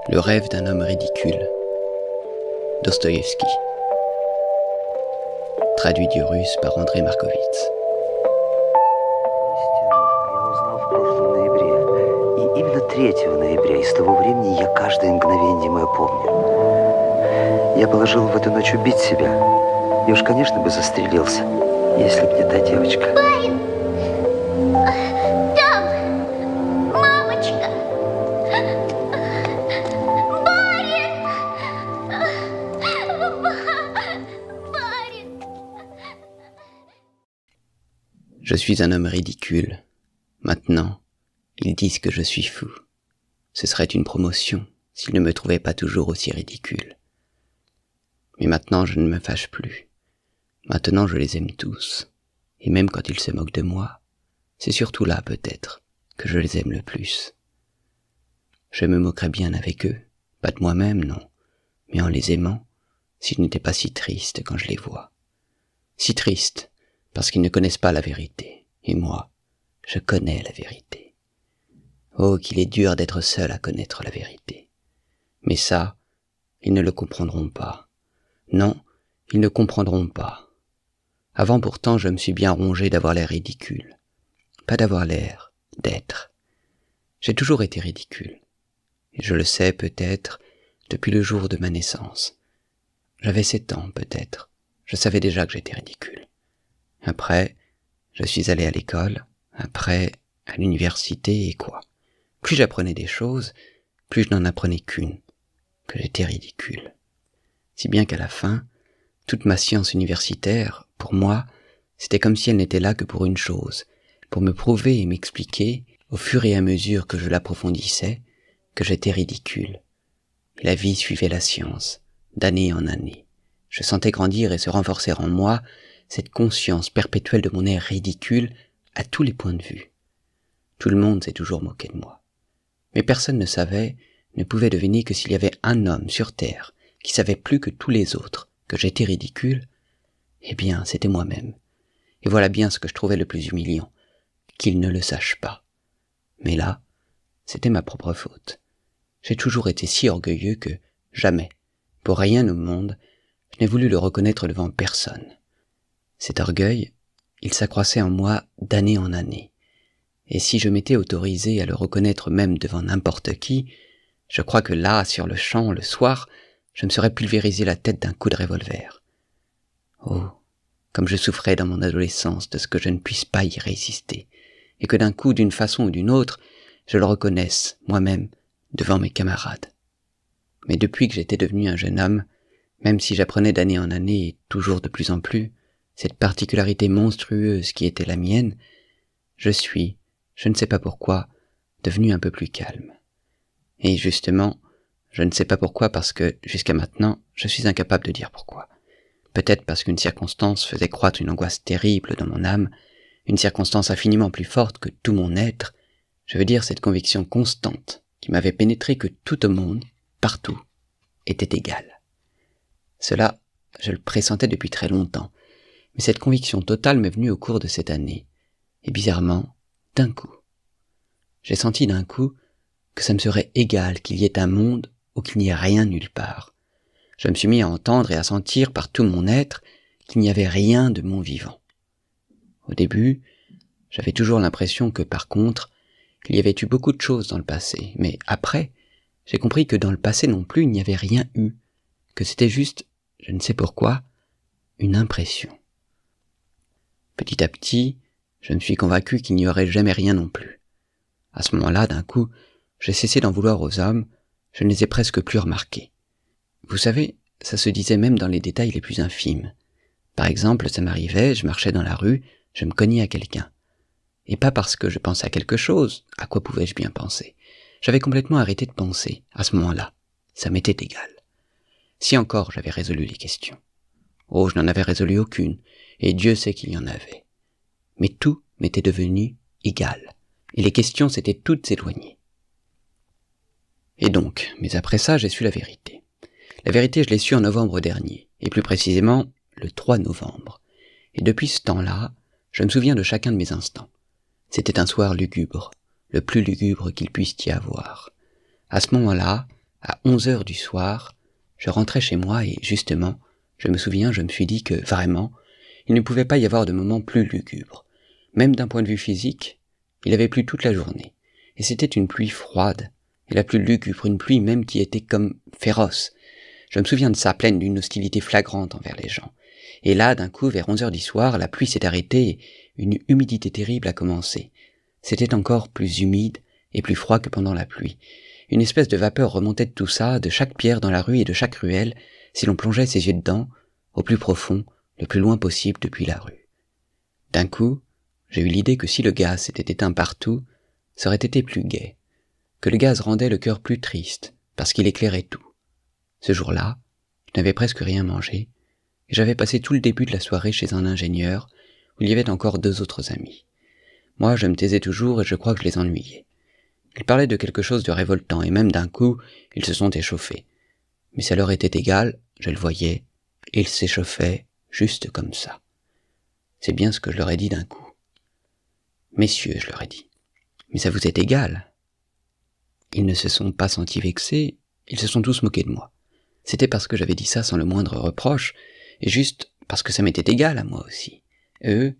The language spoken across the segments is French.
Le rêve d'un homme ridicule. Dostoïevski. Traduit du russe par André Markovitz. Я узнал в прошлом ноябре. И именно 3 ноября. И с того времени я каждое мгновение мое помню. Я положил в эту ночь убить себя. И уж, конечно, бы застрелился, если б не та девочка. Барин! Там! Мамочка! Барин! Барин! Je suis un homme ridicule. Maintenant, ils disent que je suis fou. Ce serait une promotion s'ils ne me trouvaient pas toujours aussi ridicule. Mais maintenant je ne me fâche plus. Maintenant je les aime tous. Et même quand ils se moquent de moi, c'est surtout là peut-être que je les aime le plus. Je me moquerais bien avec eux, pas de moi-même, non, mais en les aimant, si je n'étais pas si triste quand je les vois. Si triste, parce qu'ils ne connaissent pas la vérité, et moi, je connais la vérité. Oh, qu'il est dur d'être seul à connaître la vérité. Mais ça, ils ne le comprendront pas. Non, ils ne comprendront pas. Avant pourtant, je me suis bien rongé d'avoir l'air ridicule. Pas d'avoir l'air, d'être. J'ai toujours été ridicule. Et je le sais peut-être depuis le jour de ma naissance. J'avais 7 ans peut-être. Je savais déjà que j'étais ridicule. Après, je suis allé à l'école. Après, à l'université et quoi. Plus j'apprenais des choses, plus je n'en apprenais qu'une. Que j'étais ridicule. Si bien qu'à la fin, toute ma science universitaire, pour moi, c'était comme si elle n'était là que pour une chose, pour me prouver et m'expliquer, au fur et à mesure que je l'approfondissais, que j'étais ridicule. Et la vie suivait la science, d'année en année. Je sentais grandir et se renforcer en moi cette conscience perpétuelle de mon air ridicule à tous les points de vue. Tout le monde s'est toujours moqué de moi. Mais personne ne savait, ne pouvait deviner que s'il y avait un homme sur terre qui savait plus que tous les autres que j'étais ridicule, eh bien, c'était moi-même. Et voilà bien ce que je trouvais le plus humiliant, qu'il ne le sache pas. Mais là, c'était ma propre faute. J'ai toujours été si orgueilleux que, jamais, pour rien au monde, je n'ai voulu le reconnaître devant personne. Cet orgueil, il s'accroissait en moi d'année en année. Et si je m'étais autorisé à le reconnaître même devant n'importe qui, je crois que là, sur le champ, le soir, je me serais pulvérisé la tête d'un coup de revolver. Oh, comme je souffrais dans mon adolescence de ce que je ne puisse pas y résister, et que d'un coup, d'une façon ou d'une autre, je le reconnaisse, moi-même, devant mes camarades. Mais depuis que j'étais devenu un jeune homme, même si j'apprenais d'année en année et toujours de plus en plus, cette particularité monstrueuse qui était la mienne, je suis, je ne sais pas pourquoi, devenu un peu plus calme. Et justement, je ne sais pas pourquoi parce que, jusqu'à maintenant, je suis incapable de dire pourquoi. Peut-être parce qu'une circonstance faisait croître une angoisse terrible dans mon âme, une circonstance infiniment plus forte que tout mon être, je veux dire cette conviction constante qui m'avait pénétré que tout au monde, partout, était égal. Cela, je le pressentais depuis très longtemps, mais cette conviction totale m'est venue au cours de cette année, et bizarrement, d'un coup. J'ai senti d'un coup que ça me serait égal qu'il y ait un monde ou qu'il n'y ait rien nulle part. Je me suis mis à entendre et à sentir par tout mon être qu'il n'y avait rien de mon vivant. Au début, j'avais toujours l'impression que, par contre, il y avait eu beaucoup de choses dans le passé, mais après, j'ai compris que dans le passé non plus il n'y avait rien eu, que c'était juste, je ne sais pourquoi, une impression. Petit à petit, je me suis convaincu qu'il n'y aurait jamais rien non plus. À ce moment-là, d'un coup, j'ai cessé d'en vouloir aux hommes, je ne les ai presque plus remarqués. Vous savez, ça se disait même dans les détails les plus infimes. Par exemple, ça m'arrivait, je marchais dans la rue, je me cognais à quelqu'un. Et pas parce que je pensais à quelque chose, à quoi pouvais-je bien penser. J'avais complètement arrêté de penser, à ce moment-là. Ça m'était égal. Si encore j'avais résolu les questions. Oh, je n'en avais résolu aucune, et Dieu sait qu'il y en avait. Mais tout m'était devenu égal, et les questions s'étaient toutes éloignées. Et donc, mais après ça, j'ai su la vérité. La vérité, je l'ai su en novembre dernier, et plus précisément, le 3 novembre. Et depuis ce temps-là, je me souviens de chacun de mes instants. C'était un soir lugubre, le plus lugubre qu'il puisse y avoir. À ce moment-là, À 11 heures du soir, je rentrais chez moi et, justement, je me souviens, je me suis dit que, vraiment, il ne pouvait pas y avoir de moment plus lugubre. Même d'un point de vue physique, il avait plu toute la journée. Et c'était une pluie froide, et la plus lugubre, une pluie même qui était comme féroce. Je me souviens de ça, pleine d'une hostilité flagrante envers les gens. Et là, d'un coup, vers 11 heures du soir, la pluie s'est arrêtée et une humidité terrible a commencé. C'était encore plus humide et plus froid que pendant la pluie. Une espèce de vapeur remontait de tout ça, de chaque pierre dans la rue et de chaque ruelle, si l'on plongeait ses yeux dedans, au plus profond, le plus loin possible depuis la rue. D'un coup, j'ai eu l'idée que si le gaz s'était éteint partout, ça aurait été plus gai, que le gaz rendait le cœur plus triste, parce qu'il éclairait tout. Ce jour-là, je n'avais presque rien mangé, et j'avais passé tout le début de la soirée chez un ingénieur, où il y avait encore 2 autres amis. Moi, je me taisais toujours et je crois que je les ennuyais. Ils parlaient de quelque chose de révoltant, et même d'un coup, ils se sont échauffés. Mais ça leur était égal, je le voyais, et ils s'échauffaient juste comme ça. C'est bien ce que je leur ai dit d'un coup. Messieurs, je leur ai dit, mais ça vous est égal. Ils ne se sont pas sentis vexés, ils se sont tous moqués de moi. C'était parce que j'avais dit ça sans le moindre reproche, et juste parce que ça m'était égal à moi aussi. Eux,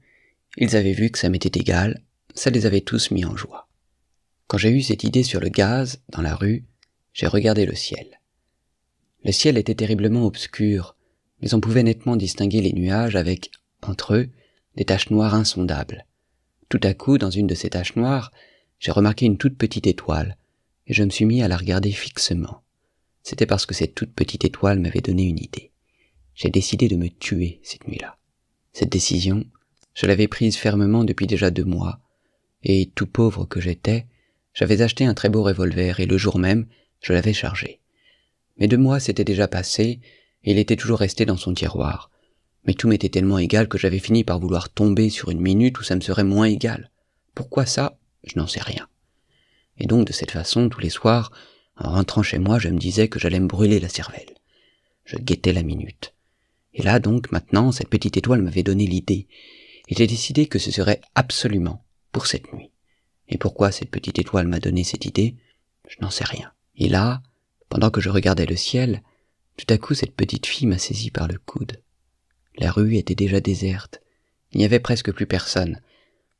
ils avaient vu que ça m'était égal, ça les avait tous mis en joie. Quand j'ai eu cette idée sur le gaz, dans la rue, j'ai regardé le ciel. Le ciel était terriblement obscur, mais on pouvait nettement distinguer les nuages avec, entre eux, des taches noires insondables. Tout à coup, dans une de ces taches noires, j'ai remarqué une toute petite étoile, et je me suis mis à la regarder fixement. C'était parce que cette toute petite étoile m'avait donné une idée. J'ai décidé de me tuer cette nuit-là. Cette décision, je l'avais prise fermement depuis déjà 2 mois, et tout pauvre que j'étais, j'avais acheté un très beau revolver et le jour même, je l'avais chargé. Mais 2 mois s'étaient déjà passés, et il était toujours resté dans son tiroir. Mais tout m'était tellement égal que j'avais fini par vouloir tomber sur une minute où ça me serait moins égal. Pourquoi ça? Je n'en sais rien. Et donc de cette façon, tous les soirs, en rentrant chez moi, je me disais que j'allais me brûler la cervelle. Je guettais la minute. Et là donc, maintenant, cette petite étoile m'avait donné l'idée, et j'ai décidé que ce serait absolument pour cette nuit. Et pourquoi cette petite étoile m'a donné cette idée? Je n'en sais rien. Et là, pendant que je regardais le ciel, tout à coup cette petite fille m'a saisi par le coude. La rue était déjà déserte. Il n'y avait presque plus personne.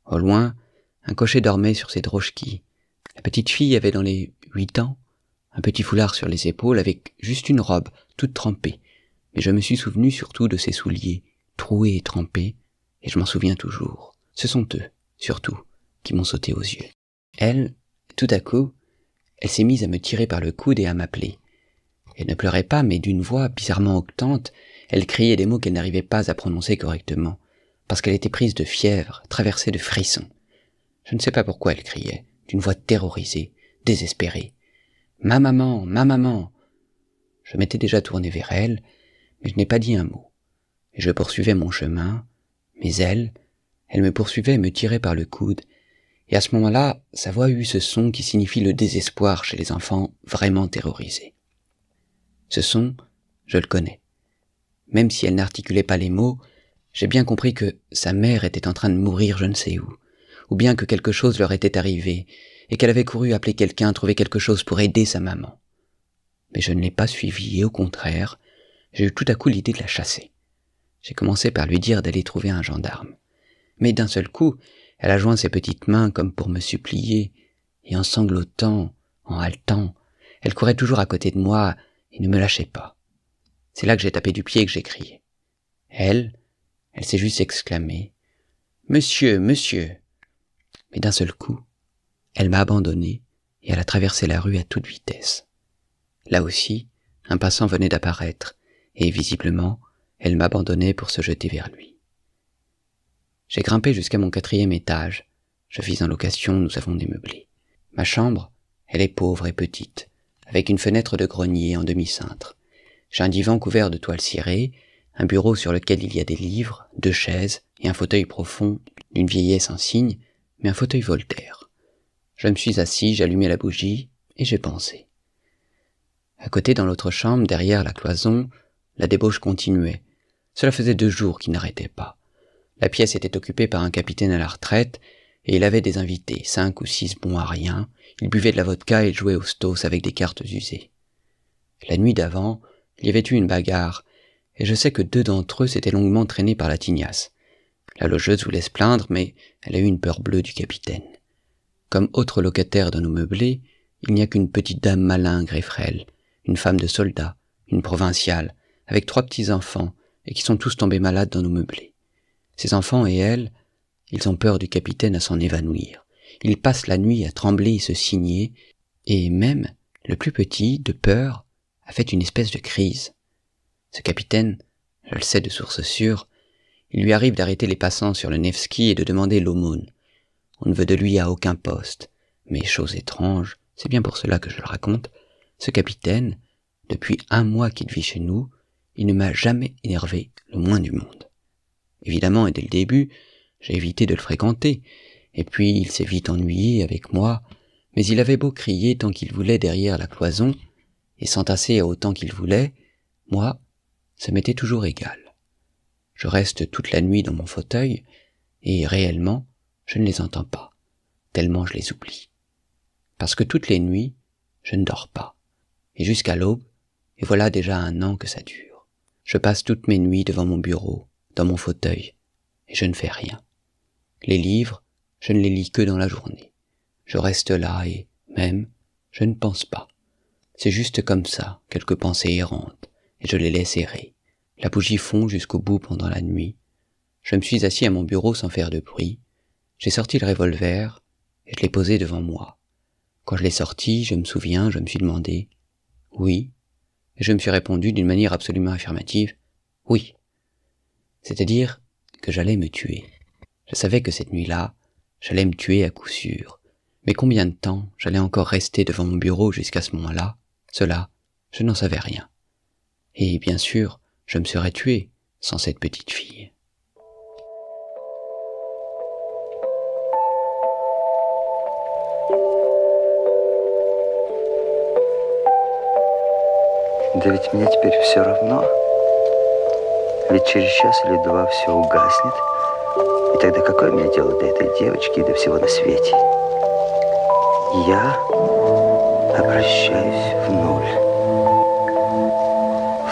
Au loin, un cocher dormait sur ses drochkis. La petite fille avait dans les 8 ans, un petit foulard sur les épaules avec juste une robe, toute trempée. Mais je me suis souvenu surtout de ses souliers, troués et trempés, et je m'en souviens toujours. Ce sont eux, surtout, qui m'ont sauté aux yeux. Elle, tout à coup, elle s'est mise à me tirer par le coude et à m'appeler. Elle ne pleurait pas, mais d'une voix bizarrement octante, elle criait des mots qu'elle n'arrivait pas à prononcer correctement, parce qu'elle était prise de fièvre, traversée de frissons. Je ne sais pas pourquoi elle criait, d'une voix terrorisée, désespérée. « Ma maman, ma maman !» Je m'étais déjà tourné vers elle, mais je n'ai pas dit un mot. Et je poursuivais mon chemin, mais elle me poursuivait et me tirait par le coude, et à ce moment-là, sa voix eut ce son qui signifie le désespoir chez les enfants vraiment terrorisés. Ce son, je le connais. Même si elle n'articulait pas les mots, j'ai bien compris que sa mère était en train de mourir je ne sais où, ou bien que quelque chose leur était arrivé, et qu'elle avait couru appeler quelqu'un, trouver quelque chose pour aider sa maman. Mais je ne l'ai pas suivie, et au contraire, j'ai eu tout à coup l'idée de la chasser. J'ai commencé par lui dire d'aller trouver un gendarme. Mais d'un seul coup, elle a joint ses petites mains comme pour me supplier, et en sanglotant, en haletant, elle courait toujours à côté de moi et ne me lâchait pas. C'est là que j'ai tapé du pied et que j'ai crié. Elle s'est juste exclamée « Monsieur, monsieur !» Mais d'un seul coup, elle m'a abandonné et elle a traversé la rue à toute vitesse. Là aussi, un passant venait d'apparaître, et visiblement, elle m'abandonnait pour se jeter vers lui. J'ai grimpé jusqu'à mon 4e étage. Je vis en location, nous avons des meublés. Ma chambre, elle est pauvre et petite, avec une fenêtre de grenier en demi-cintre. J'ai un divan couvert de toile cirée, un bureau sur lequel il y a des livres, 2 chaises et un fauteuil profond d'une vieillesse insigne, mais un fauteuil Voltaire. Je me suis assis, j'ai allumé la bougie et j'ai pensé. À côté, dans l'autre chambre, derrière la cloison, la débauche continuait. Cela faisait 2 jours qu'il n'arrêtait pas. La pièce était occupée par un capitaine à la retraite, et il avait des invités, 5 ou 6 bons à rien. Il buvait de la vodka et il jouait au stos avec des cartes usées. La nuit d'avant, il y avait eu une bagarre, et je sais que 2 d'entre eux s'étaient longuement traînés par la tignasse. La logeuse voulait se plaindre, mais elle a eu une peur bleue du capitaine. Comme autre locataire dans nos meublés, il n'y a qu'une petite dame malingre et frêle, une femme de soldat, une provinciale, avec 3 petits-enfants, et qui sont tous tombés malades dans nos meublés. Ces enfants et elle, ils ont peur du capitaine à s'en évanouir. Ils passent la nuit à trembler et se signer, et même, le plus petit, de peur, a fait une espèce de crise. Ce capitaine, je le sais de source sûre, il lui arrive d'arrêter les passants sur le Nevski et de demander l'aumône. On ne veut de lui à aucun poste, mais chose étrange, c'est bien pour cela que je le raconte, ce capitaine, depuis 1 mois qu'il vit chez nous, il ne m'a jamais énervé le moins du monde. Évidemment, et dès le début, j'ai évité de le fréquenter, et puis il s'est vite ennuyé avec moi, mais il avait beau crier tant qu'il voulait derrière la cloison, et s'entasser autant qu'il voulait, moi, ça m'était toujours égal. Je reste toute la nuit dans mon fauteuil, et réellement, je ne les entends pas, tellement je les oublie. Parce que toutes les nuits, je ne dors pas, et jusqu'à l'aube, et voilà déjà 1 an que ça dure. Je passe toutes mes nuits devant mon bureau, dans mon fauteuil, et je ne fais rien. Les livres, je ne les lis que dans la journée. Je reste là et, même, je ne pense pas. C'est juste comme ça, quelques pensées errantes, et je les laisse errer. La bougie fond jusqu'au bout pendant la nuit. Je me suis assis à mon bureau sans faire de bruit. J'ai sorti le revolver, et je l'ai posé devant moi. Quand je l'ai sorti, je me souviens, je me suis demandé « Oui ?» et je me suis répondu d'une manière absolument affirmative « Oui ». C'est-à-dire que j'allais me tuer. Je savais que cette nuit-là, j'allais me tuer à coup sûr. Mais combien de temps j'allais encore rester devant mon bureau jusqu'à ce moment-là, cela, je n'en savais rien. Et bien sûr, je me serais tué sans cette petite fille. Да ведь мне теперь все равно. Ведь через час или 2 все угаснет. И тогда какое мне дело до этой девочки и до всего на свете? Я обращаюсь в нуль.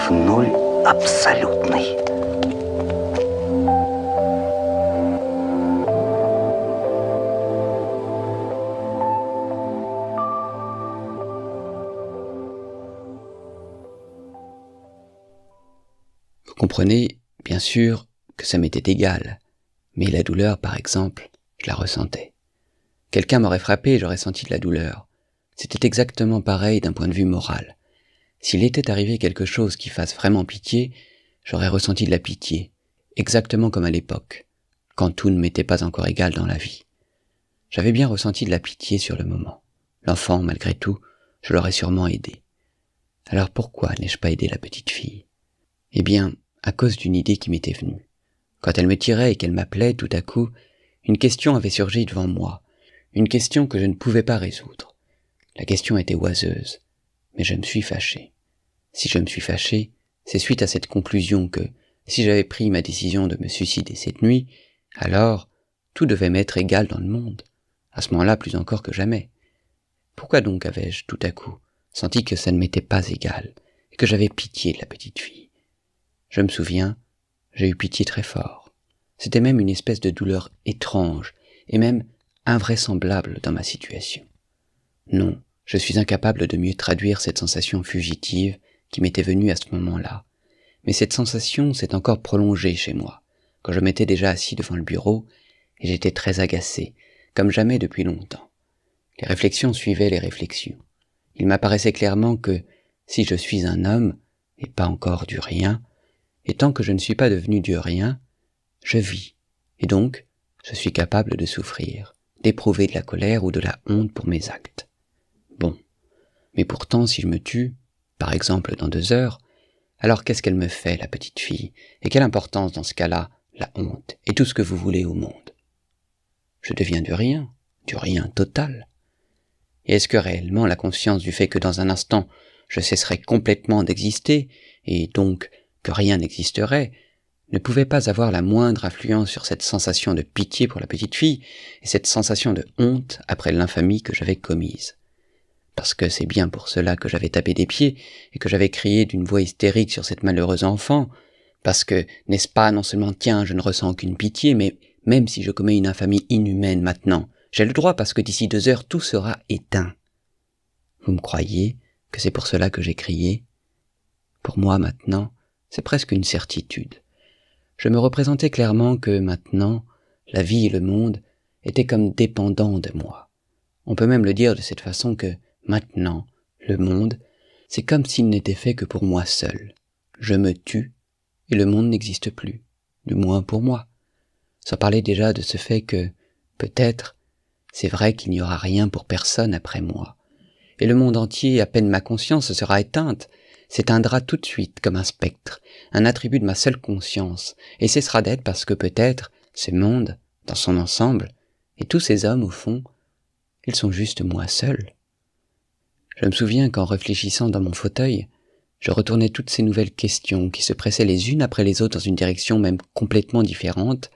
В нуль абсолютный. Vous comprenez, bien sûr, que ça m'était égal, mais la douleur, par exemple, je la ressentais. Quelqu'un m'aurait frappé et j'aurais senti de la douleur. C'était exactement pareil d'un point de vue moral. S'il était arrivé quelque chose qui fasse vraiment pitié, j'aurais ressenti de la pitié, exactement comme à l'époque, quand tout ne m'était pas encore égal dans la vie. J'avais bien ressenti de la pitié sur le moment. L'enfant, malgré tout, je l'aurais sûrement aidé. Alors pourquoi n'ai-je pas aidé la petite fille? Eh bien, à cause d'une idée qui m'était venue. Quand elle me tirait et qu'elle m'appelait, tout à coup, une question avait surgi devant moi, une question que je ne pouvais pas résoudre. La question était oiseuse, mais je me suis fâché. Si je me suis fâché, c'est suite à cette conclusion que, si j'avais pris ma décision de me suicider cette nuit, alors tout devait m'être égal dans le monde, à ce moment-là plus encore que jamais. Pourquoi donc avais-je tout à coup senti que ça ne m'était pas égal, et que j'avais pitié de la petite fille? Je me souviens, j'ai eu pitié très fort. C'était même une espèce de douleur étrange, et même invraisemblable dans ma situation. Non, je suis incapable de mieux traduire cette sensation fugitive qui m'était venue à ce moment-là. Mais cette sensation s'est encore prolongée chez moi, quand je m'étais déjà assis devant le bureau, et j'étais très agacé, comme jamais depuis longtemps. Les réflexions suivaient les réflexions. Il m'apparaissait clairement que, si je suis un homme, et pas encore du rien, et tant que je ne suis pas devenu du rien, je vis, et donc, je suis capable de souffrir, d'éprouver de la colère ou de la honte pour mes actes. Bon, mais pourtant, si je me tue, par exemple dans 2 heures, alors qu'est-ce qu'elle me fait, la petite fille, et quelle importance dans ce cas-là, la honte, et tout ce que vous voulez au monde? Je deviens du rien total. Et est-ce que réellement la conscience du fait que dans un instant, je cesserais complètement d'exister, et donc que rien n'existerait, ne pouvait pas avoir la moindre influence sur cette sensation de pitié pour la petite fille, et cette sensation de honte après l'infamie que j'avais commise? parce que c'est bien pour cela que j'avais tapé des pieds et que j'avais crié d'une voix hystérique sur cette malheureuse enfant, parce que, n'est-ce pas, non seulement tiens, je ne ressens aucune pitié, mais même si je commets une infamie inhumaine maintenant, j'ai le droit parce que d'ici 2 heures tout sera éteint. Vous me croyez que c'est pour cela que j'ai crié? Pour moi maintenant, c'est presque une certitude. Je me représentais clairement que maintenant, la vie et le monde étaient comme dépendants de moi. On peut même le dire de cette façon que, maintenant, le monde, c'est comme s'il n'était fait que pour moi seul. Je me tue, et le monde n'existe plus, du moins pour moi. Sans parler déjà de ce fait que, peut-être, c'est vrai qu'il n'y aura rien pour personne après moi. Et le monde entier, à peine ma conscience sera éteinte, s'éteindra tout de suite comme un spectre, un attribut de ma seule conscience, et cessera d'être parce que peut-être, ce monde, dans son ensemble, et tous ces hommes au fond, ils sont juste moi seul. Je me souviens qu'en réfléchissant dans mon fauteuil, je retournais toutes ces nouvelles questions qui se pressaient les unes après les autres dans une direction même complètement différente,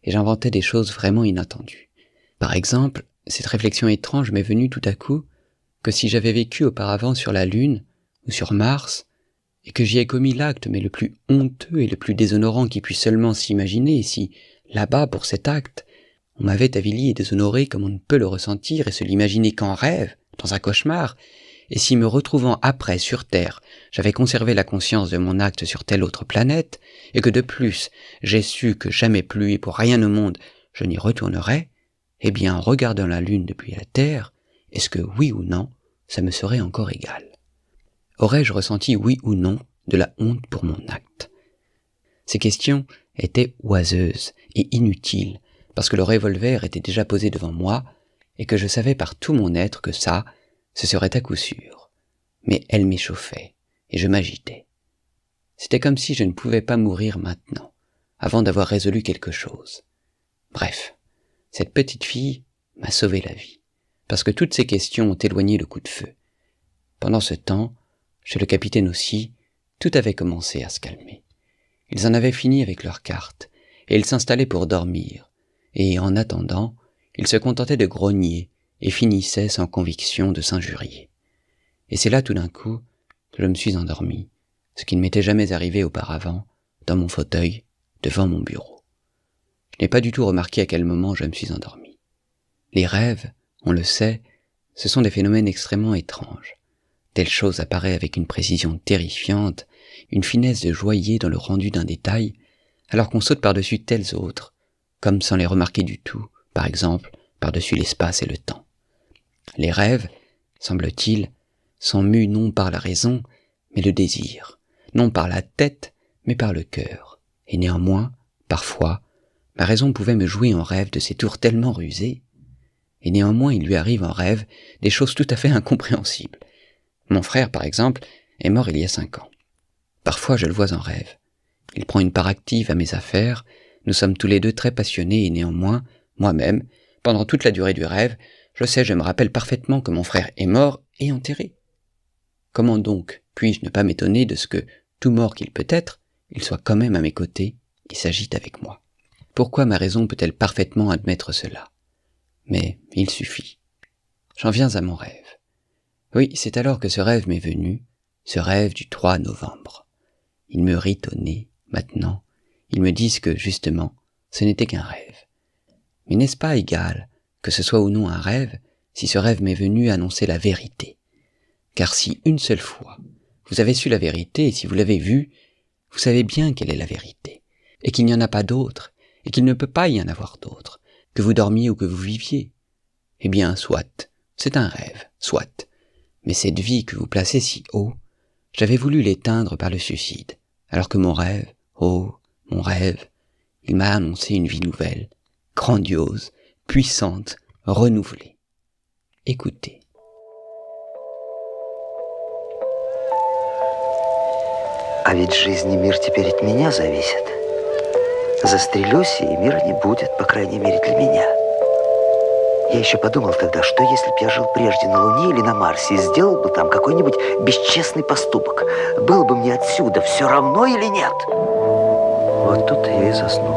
et j'inventais des choses vraiment inattendues. Par exemple, cette réflexion étrange m'est venue tout à coup que si j'avais vécu auparavant sur la Lune ou sur Mars, et que j'y ai commis l'acte mais le plus honteux et le plus déshonorant qui puisse seulement s'imaginer, et si, là-bas, pour cet acte, on m'avait avili et déshonoré comme on ne peut le ressentir et se l'imaginer qu'en rêve, dans un cauchemar, et si me retrouvant après sur Terre, j'avais conservé la conscience de mon acte sur telle autre planète, et que de plus, j'ai su que jamais plus et pour rien au monde je n'y retournerais, eh bien en regardant la Lune depuis la Terre, est-ce que oui ou non, ça me serait encore égal? Aurais-je ressenti oui ou non de la honte pour mon acte? Ces questions étaient oiseuses et inutiles, parce que le revolver était déjà posé devant moi, et que je savais par tout mon être que ça, ce serait à coup sûr. Mais elles m'échauffaient, et je m'agitais. C'était comme si je ne pouvais pas mourir maintenant, avant d'avoir résolu quelque chose. Bref, cette petite fille m'a sauvé la vie, parce que toutes ces questions ont éloigné le coup de feu. Pendant ce temps, chez le capitaine aussi, tout avait commencé à se calmer. Ils en avaient fini avec leurs cartes, et ils s'installaient pour dormir, et en attendant, ils se contentaient de grogner et finissaient sans conviction de s'injurier. Et c'est là tout d'un coup que je me suis endormi, ce qui ne m'était jamais arrivé auparavant, dans mon fauteuil, devant mon bureau. Je n'ai pas du tout remarqué à quel moment je me suis endormi. Les rêves, on le sait, ce sont des phénomènes extrêmement étranges. Telle chose apparaît avec une précision terrifiante, une finesse de joaillier dans le rendu d'un détail, alors qu'on saute par-dessus telles autres, comme sans les remarquer du tout, par exemple, par-dessus l'espace et le temps. Les rêves, semble-t-il, sont mus non par la raison, mais le désir, non par la tête, mais par le cœur. Et néanmoins, parfois, ma raison pouvait me jouer en rêve de ces tours tellement rusés, et néanmoins il lui arrive en rêve des choses tout à fait incompréhensibles. Mon frère, par exemple, est mort il y a 5 ans. Parfois je le vois en rêve. Il prend une part active à mes affaires, nous sommes tous les deux très passionnés et néanmoins, moi-même, pendant toute la durée du rêve, je me rappelle parfaitement que mon frère est mort et enterré. Comment donc puis-je ne pas m'étonner de ce que, tout mort qu'il peut être, il soit quand même à mes côtés et s'agite avec moi? Pourquoi ma raison peut-elle parfaitement admettre cela? Mais il suffit. J'en viens à mon rêve. Oui, c'est alors que ce rêve m'est venu, ce rêve du 3 novembre. Ils me rient au nez, maintenant. Ils me disent que, justement, ce n'était qu'un rêve. Mais n'est-ce pas égal, que ce soit ou non un rêve, si ce rêve m'est venu annoncer la vérité? Car si une seule fois, vous avez su la vérité, et si vous l'avez vue, vous savez bien quelle est la vérité, et qu'il n'y en a pas d'autre, et qu'il ne peut pas y en avoir d'autre, que vous dormiez ou que vous viviez. Eh bien, soit, c'est un rêve, soit. Mais cette vie que vous placez si haut, j'avais voulu l'éteindre par le suicide, alors que mon rêve, oh, mon rêve, il m'a annoncé une vie nouvelle, grandiose, puissante, renouvelée. Écoutez. А ведь жизнь и мир теперь от меня зависят. Застрелюсь, и мира не будет, по крайней мере, для меня. Я еще подумал тогда, что если б я жил прежде на Луне или на Марсе и сделал бы там какой-нибудь бесчестный поступок, было бы мне отсюда все равно или нет? Вот тут я и заснул.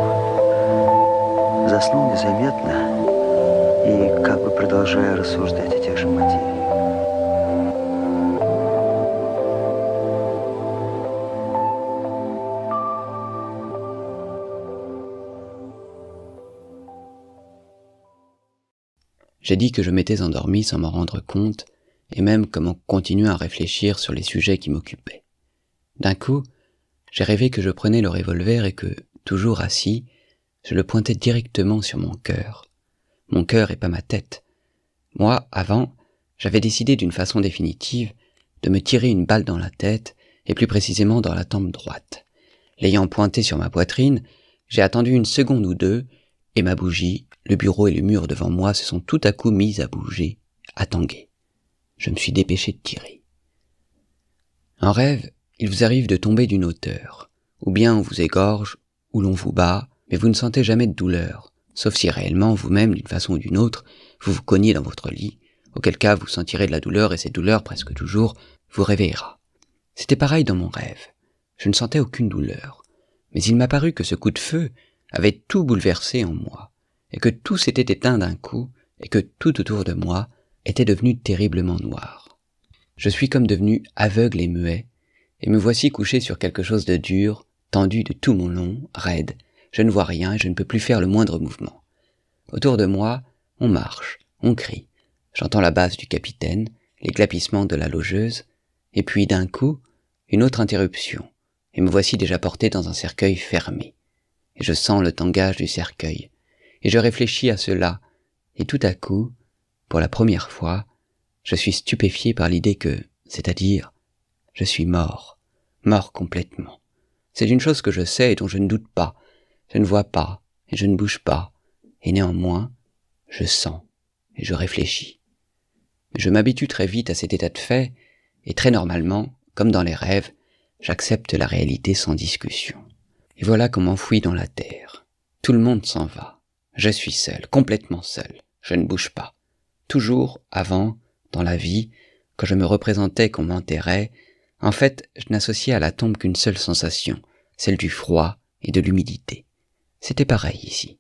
Заснул незаметно и как бы продолжая рассуждать о тех же мотивах. J'ai dit que je m'étais endormi sans m'en rendre compte, et même comme en continuant à réfléchir sur les sujets qui m'occupaient. D'un coup, j'ai rêvé que je prenais le revolver et que, toujours assis, je le pointais directement sur mon cœur. Mon cœur et pas ma tête. Moi, avant, j'avais décidé d'une façon définitive de me tirer une balle dans la tête, et plus précisément dans la tempe droite. L'ayant pointé sur ma poitrine, j'ai attendu une seconde ou deux, et ma bougie, le bureau et le mur devant moi se sont tout à coup mis à bouger, à tanguer. Je me suis dépêché de tirer. En rêve, il vous arrive de tomber d'une hauteur, ou bien on vous égorge, ou l'on vous bat, mais vous ne sentez jamais de douleur, sauf si réellement vous-même, d'une façon ou d'une autre, vous vous cognez dans votre lit, auquel cas vous sentirez de la douleur et cette douleur, presque toujours, vous réveillera. C'était pareil dans mon rêve. Je ne sentais aucune douleur, mais il m'a paru que ce coup de feu avait tout bouleversé en moi, et que tout s'était éteint d'un coup, et que tout autour de moi était devenu terriblement noir. Je suis comme devenu aveugle et muet, et me voici couché sur quelque chose de dur, tendu de tout mon long, raide. Je ne vois rien et je ne peux plus faire le moindre mouvement. Autour de moi, on marche, on crie. J'entends la basse du capitaine, les glapissements de la logeuse, et puis d'un coup, une autre interruption, et me voici déjà porté dans un cercueil fermé. Et je sens le tangage du cercueil, et je réfléchis à cela, et tout à coup, pour la première fois, je suis stupéfié par l'idée que, c'est-à-dire, je suis mort, mort complètement. C'est une chose que je sais et dont je ne doute pas. Je ne vois pas, et je ne bouge pas, et néanmoins, je sens, et je réfléchis. Mais je m'habitue très vite à cet état de fait, et très normalement, comme dans les rêves, j'accepte la réalité sans discussion. Et voilà qu'on m'enfouit dans la terre. Tout le monde s'en va. Je suis seul, complètement seul. Je ne bouge pas. Toujours, avant, dans la vie, quand je me représentais qu'on m'enterrait, en fait, je n'associais à la tombe qu'une seule sensation, celle du froid et de l'humidité. C'était pareil ici.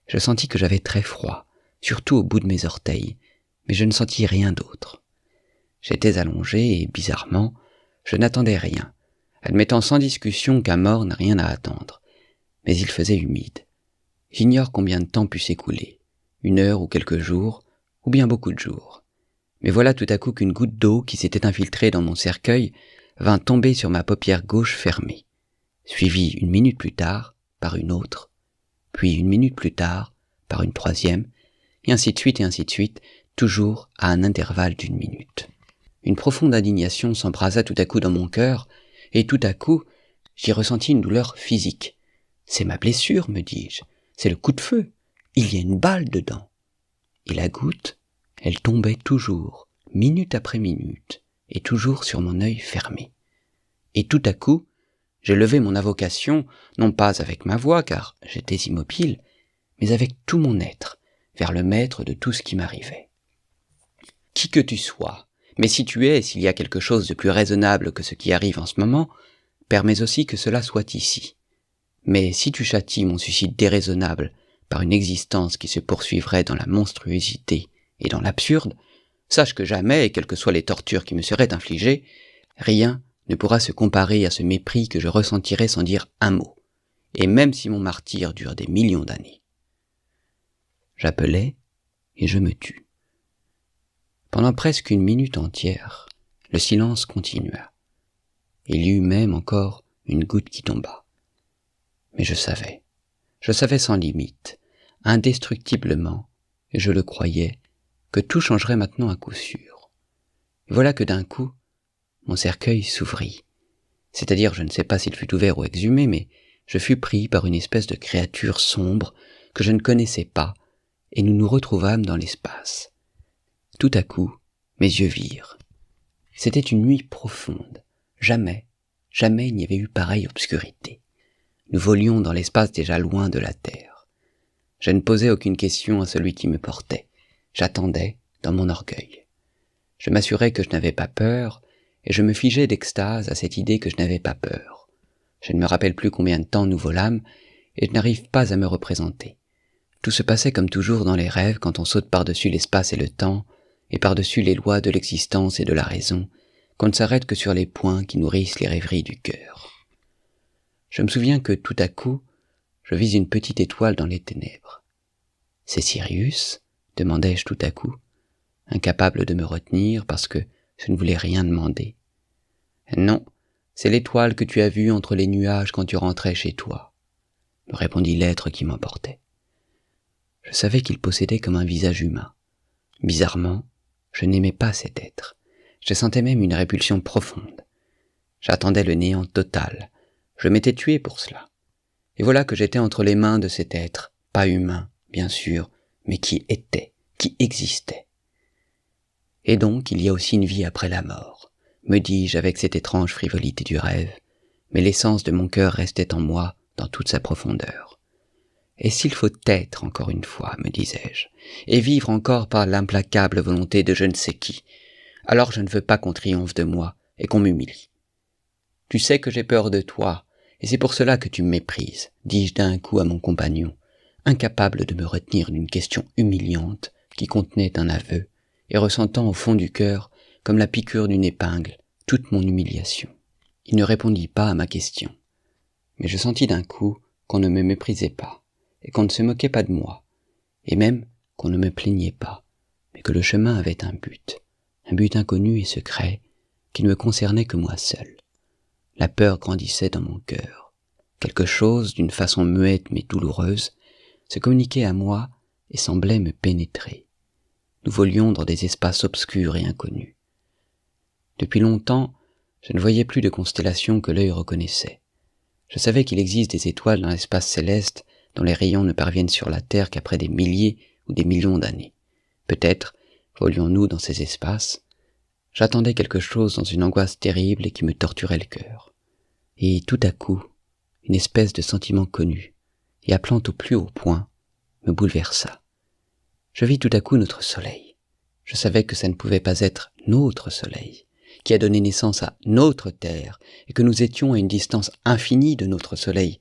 Je sentis que j'avais très froid, surtout au bout de mes orteils, mais je ne sentis rien d'autre. J'étais allongé et, bizarrement, je n'attendais rien, admettant sans discussion qu'un mort n'a rien à attendre. Mais il faisait humide. J'ignore combien de temps put s'écouler, 1 heure ou quelques jours, ou bien beaucoup de jours. Mais voilà tout à coup qu'une goutte d'eau qui s'était infiltrée dans mon cercueil vint tomber sur ma paupière gauche fermée, suivie 1 minute plus tard par une autre, puis 1 minute plus tard par une troisième, et ainsi de suite, toujours à un intervalle d'1 minute. Une profonde indignation s'embrasa tout à coup dans mon cœur, et tout à coup, j'y ressentis une douleur physique. « C'est ma blessure, me dis-je, c'est le coup de feu, il y a une balle dedans. » Et la goutte, elle tombait toujours, minute après minute, et toujours sur mon œil fermé. Et tout à coup, j'ai levé mon invocation, non pas avec ma voix, car j'étais immobile, mais avec tout mon être, vers le maître de tout ce qui m'arrivait. Qui que tu sois, mais si tu es, s'il y a quelque chose de plus raisonnable que ce qui arrive en ce moment, permets aussi que cela soit ici. Mais si tu châties mon suicide déraisonnable par une existence qui se poursuivrait dans la monstruosité et dans l'absurde, sache que jamais, et quelles que soient les tortures qui me seraient infligées, rien ne pourra se comparer à ce mépris que je ressentirai sans dire un mot, et même si mon martyre dure des millions d'années. J'appelais, et je me tus. Pendant presque 1 minute entière, le silence continua. Il y eut même encore une goutte qui tomba. Mais je savais sans limite, indestructiblement, et je le croyais, que tout changerait maintenant à coup sûr. Et voilà que d'un coup, mon cercueil s'ouvrit. C'est-à-dire, je ne sais pas s'il fut ouvert ou exhumé, mais je fus pris par une espèce de créature sombre que je ne connaissais pas, et nous nous retrouvâmes dans l'espace. Tout à coup, mes yeux virent. C'était une nuit profonde. Jamais il n'y avait eu pareille obscurité. Nous volions dans l'espace déjà loin de la terre. Je ne posais aucune question à celui qui me portait. J'attendais dans mon orgueil. Je m'assurais que je n'avais pas peur, et je me figeais d'extase à cette idée que je n'avais pas peur. Je ne me rappelle plus combien de temps nous volâmes, et je n'arrive pas à me représenter. Tout se passait comme toujours dans les rêves quand on saute par-dessus l'espace et le temps, et par-dessus les lois de l'existence et de la raison, qu'on ne s'arrête que sur les points qui nourrissent les rêveries du cœur. Je me souviens que tout à coup, je vis une petite étoile dans les ténèbres. C'est Sirius, demandai-je tout à coup, incapable de me retenir parce que je ne voulais rien demander. Non, c'est l'étoile que tu as vue entre les nuages quand tu rentrais chez toi, me répondit l'être qui m'emportait. Je savais qu'il possédait comme un visage humain. Bizarrement, je n'aimais pas cet être. Je sentais même une répulsion profonde. J'attendais le néant total. Je m'étais tué pour cela. Et voilà que j'étais entre les mains de cet être, pas humain, bien sûr, mais qui était, qui existait. Et donc, il y a aussi une vie après la mort, me dis-je avec cette étrange frivolité du rêve, mais l'essence de mon cœur restait en moi dans toute sa profondeur. Et s'il faut être encore une fois, me disais-je, et vivre encore par l'implacable volonté de je ne sais qui, alors je ne veux pas qu'on triomphe de moi et qu'on m'humilie. Tu sais que j'ai peur de toi, et c'est pour cela que tu me méprises, dis-je d'un coup à mon compagnon, incapable de me retenir d'une question humiliante qui contenait un aveu, et ressentant au fond du cœur, comme la piqûre d'une épingle, toute mon humiliation. Il ne répondit pas à ma question, mais je sentis d'un coup qu'on ne me méprisait pas, et qu'on ne se moquait pas de moi, et même qu'on ne me plaignait pas, mais que le chemin avait un but inconnu et secret, qui ne me concernait que moi seul. La peur grandissait dans mon cœur. Quelque chose, d'une façon muette mais douloureuse, se communiquait à moi et semblait me pénétrer. Nous volions dans des espaces obscurs et inconnus. Depuis longtemps, je ne voyais plus de constellations que l'œil reconnaissait. Je savais qu'il existe des étoiles dans l'espace céleste dont les rayons ne parviennent sur la Terre qu'après des milliers ou des millions d'années. Peut-être volions-nous dans ces espaces. J'attendais quelque chose dans une angoisse terrible et qui me torturait le cœur. Et tout à coup, une espèce de sentiment connu, et appelant au plus haut point, me bouleversa. Je vis tout à coup notre soleil. Je savais que ça ne pouvait pas être notre soleil, qui a donné naissance à notre Terre, et que nous étions à une distance infinie de notre soleil.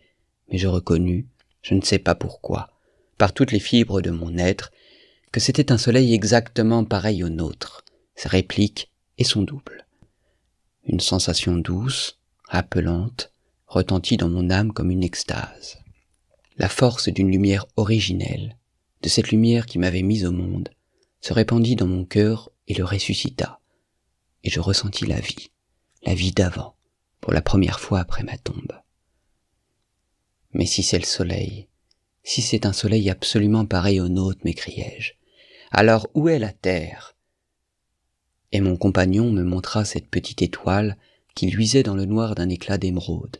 Mais je reconnus, je ne sais pas pourquoi, par toutes les fibres de mon être, que c'était un soleil exactement pareil au nôtre, sa réplique et son double. Une sensation douce, appelante, retentit dans mon âme comme une extase. La force d'une lumière originelle, de cette lumière qui m'avait mis au monde, se répandit dans mon cœur et le ressuscita, et je ressentis la vie d'avant, pour la première fois après ma tombe. Mais si c'est le soleil, si c'est un soleil absolument pareil au nôtre, m'écriai-je, alors où est la terre? Et mon compagnon me montra cette petite étoile qui luisait dans le noir d'un éclat d'émeraude.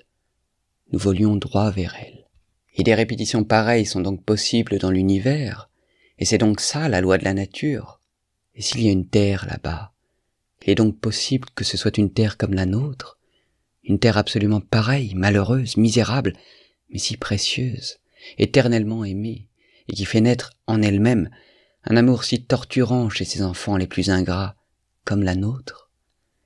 Nous volions droit vers elle. Et des répétitions pareilles sont donc possibles dans l'univers, et c'est donc ça la loi de la nature. Et s'il y a une terre là-bas, il est donc possible que ce soit une terre comme la nôtre, une terre absolument pareille, malheureuse, misérable, mais si précieuse, éternellement aimée, et qui fait naître en elle-même un amour si torturant chez ses enfants les plus ingrats, comme la nôtre,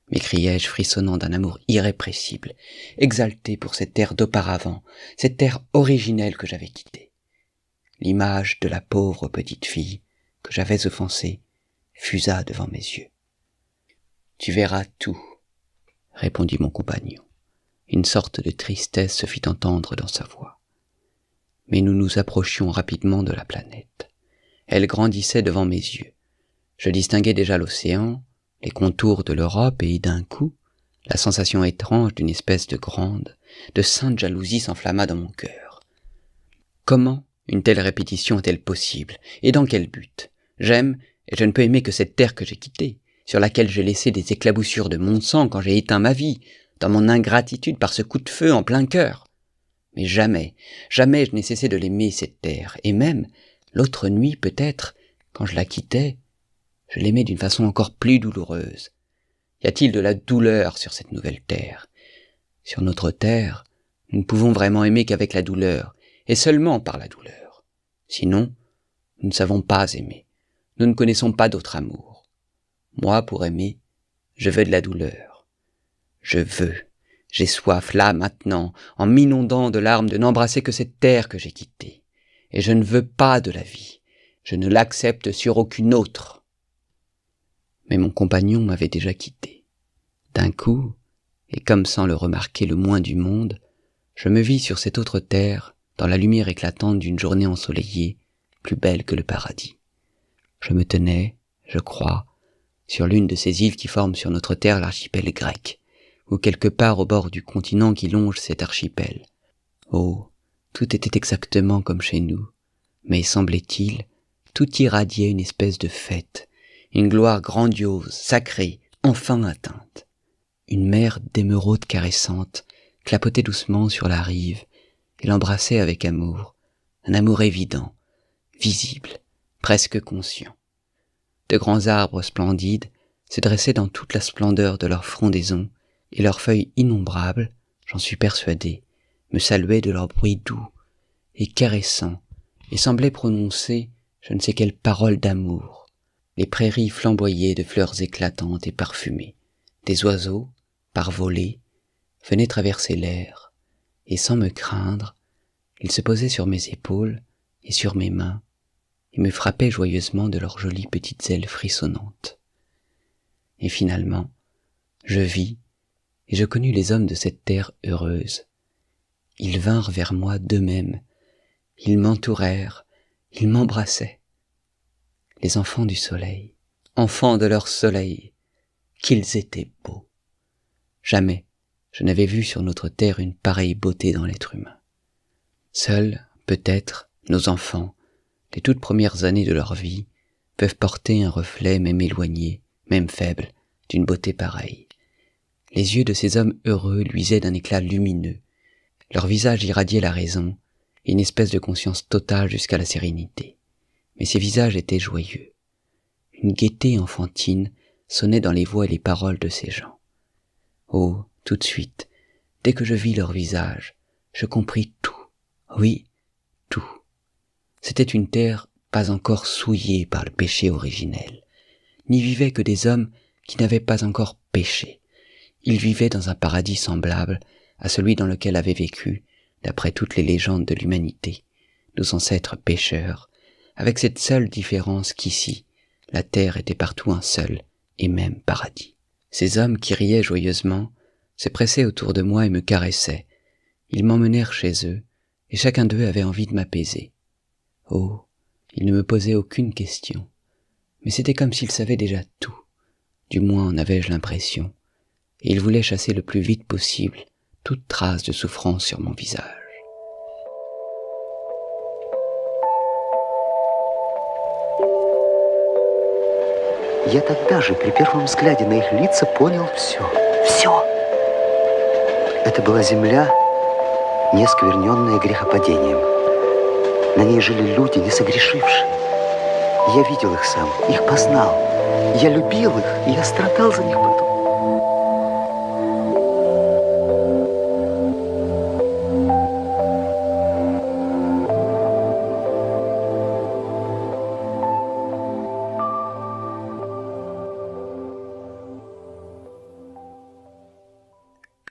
m'écriai-je frissonnant d'un amour irrépressible, exalté pour cette terre d'auparavant, cette terre originelle que j'avais quittée. L'image de la pauvre petite fille que j'avais offensée fusa devant mes yeux. « Tu verras tout, » répondit mon compagnon. Une sorte de tristesse se fit entendre dans sa voix. Mais nous nous approchions rapidement de la planète. Elle grandissait devant mes yeux. Je distinguais déjà l'océan, les contours de l'Europe, et d'un coup, la sensation étrange d'une espèce de grande, de sainte jalousie s'enflamma dans mon cœur. Comment une telle répétition est-elle possible, et dans quel but? J'aime, et je ne peux aimer que cette terre que j'ai quittée, sur laquelle j'ai laissé des éclaboussures de mon sang quand j'ai éteint ma vie, dans mon ingratitude par ce coup de feu en plein cœur. Mais jamais, jamais je n'ai cessé de l'aimer, cette terre, et même, l'autre nuit peut-être, quand je la quittais, je l'aimais d'une façon encore plus douloureuse. Y a-t-il de la douleur sur cette nouvelle terre? Sur notre terre, nous ne pouvons vraiment aimer qu'avec la douleur, et seulement par la douleur. Sinon, nous ne savons pas aimer. Nous ne connaissons pas d'autre amour. Moi, pour aimer, je veux de la douleur. Je veux, j'ai soif, là, maintenant, en m'inondant de larmes, de n'embrasser que cette terre que j'ai quittée. Et je ne veux pas de la vie. Je ne l'accepte sur aucune autre. Mais mon compagnon m'avait déjà quitté. D'un coup, et comme sans le remarquer le moins du monde, je me vis sur cette autre terre, dans la lumière éclatante d'une journée ensoleillée, plus belle que le paradis. Je me tenais, je crois, sur l'une de ces îles qui forment sur notre terre l'archipel grec, ou quelque part au bord du continent qui longe cet archipel. Oh, tout était exactement comme chez nous, mais semblait-il, tout irradiait une espèce de fête, une gloire grandiose, sacrée, enfin atteinte. Une mer d'émeraude caressante clapotait doucement sur la rive et l'embrassait avec amour, un amour évident, visible, presque conscient. De grands arbres splendides se dressaient dans toute la splendeur de leur frondaison, et leurs feuilles innombrables, j'en suis persuadé, me saluaient de leur bruit doux et caressant, et semblaient prononcer je ne sais quelle parole d'amour. Les prairies flamboyaient de fleurs éclatantes et parfumées. Des oiseaux, par volées, venaient traverser l'air, et sans me craindre, ils se posaient sur mes épaules et sur mes mains, et me frappaient joyeusement de leurs jolies petites ailes frissonnantes. Et finalement, je vis, et je connus les hommes de cette terre heureuse. Ils vinrent vers moi d'eux-mêmes, ils m'entourèrent, ils m'embrassaient. Les enfants du soleil, enfants de leur soleil, qu'ils étaient beaux. Jamais je n'avais vu sur notre terre une pareille beauté dans l'être humain. Seuls, peut-être, nos enfants, les toutes premières années de leur vie, peuvent porter un reflet même éloigné, même faible, d'une beauté pareille. Les yeux de ces hommes heureux luisaient d'un éclat lumineux. Leur visage irradiait la raison, et une espèce de conscience totale jusqu'à la sérénité. Mais ces visages étaient joyeux. Une gaieté enfantine sonnait dans les voix et les paroles de ces gens. Oh, tout de suite, dès que je vis leur visage, je compris tout. Oui, tout. C'était une terre pas encore souillée par le péché originel. N'y vivaient que des hommes qui n'avaient pas encore péché. Ils vivaient dans un paradis semblable à celui dans lequel avaient vécu, d'après toutes les légendes de l'humanité, nos ancêtres pécheurs, avec cette seule différence qu'ici, la terre était partout un seul et même paradis. Ces hommes qui riaient joyeusement se pressaient autour de moi et me caressaient. Ils m'emmenèrent chez eux, et chacun d'eux avait envie de m'apaiser. Oh, ils ne me posaient aucune question, mais c'était comme s'ils savaient déjà tout, du moins en avais-je l'impression, et ils voulaient chasser le plus vite possible toute trace de souffrance sur mon visage. Я тогда же, при первом взгляде на их лица, понял все. Все. Это была земля, не оскверненная грехопадением. На ней жили люди, не согрешившие. Я видел их сам, их познал. Я любил их, и я страдал за них потом.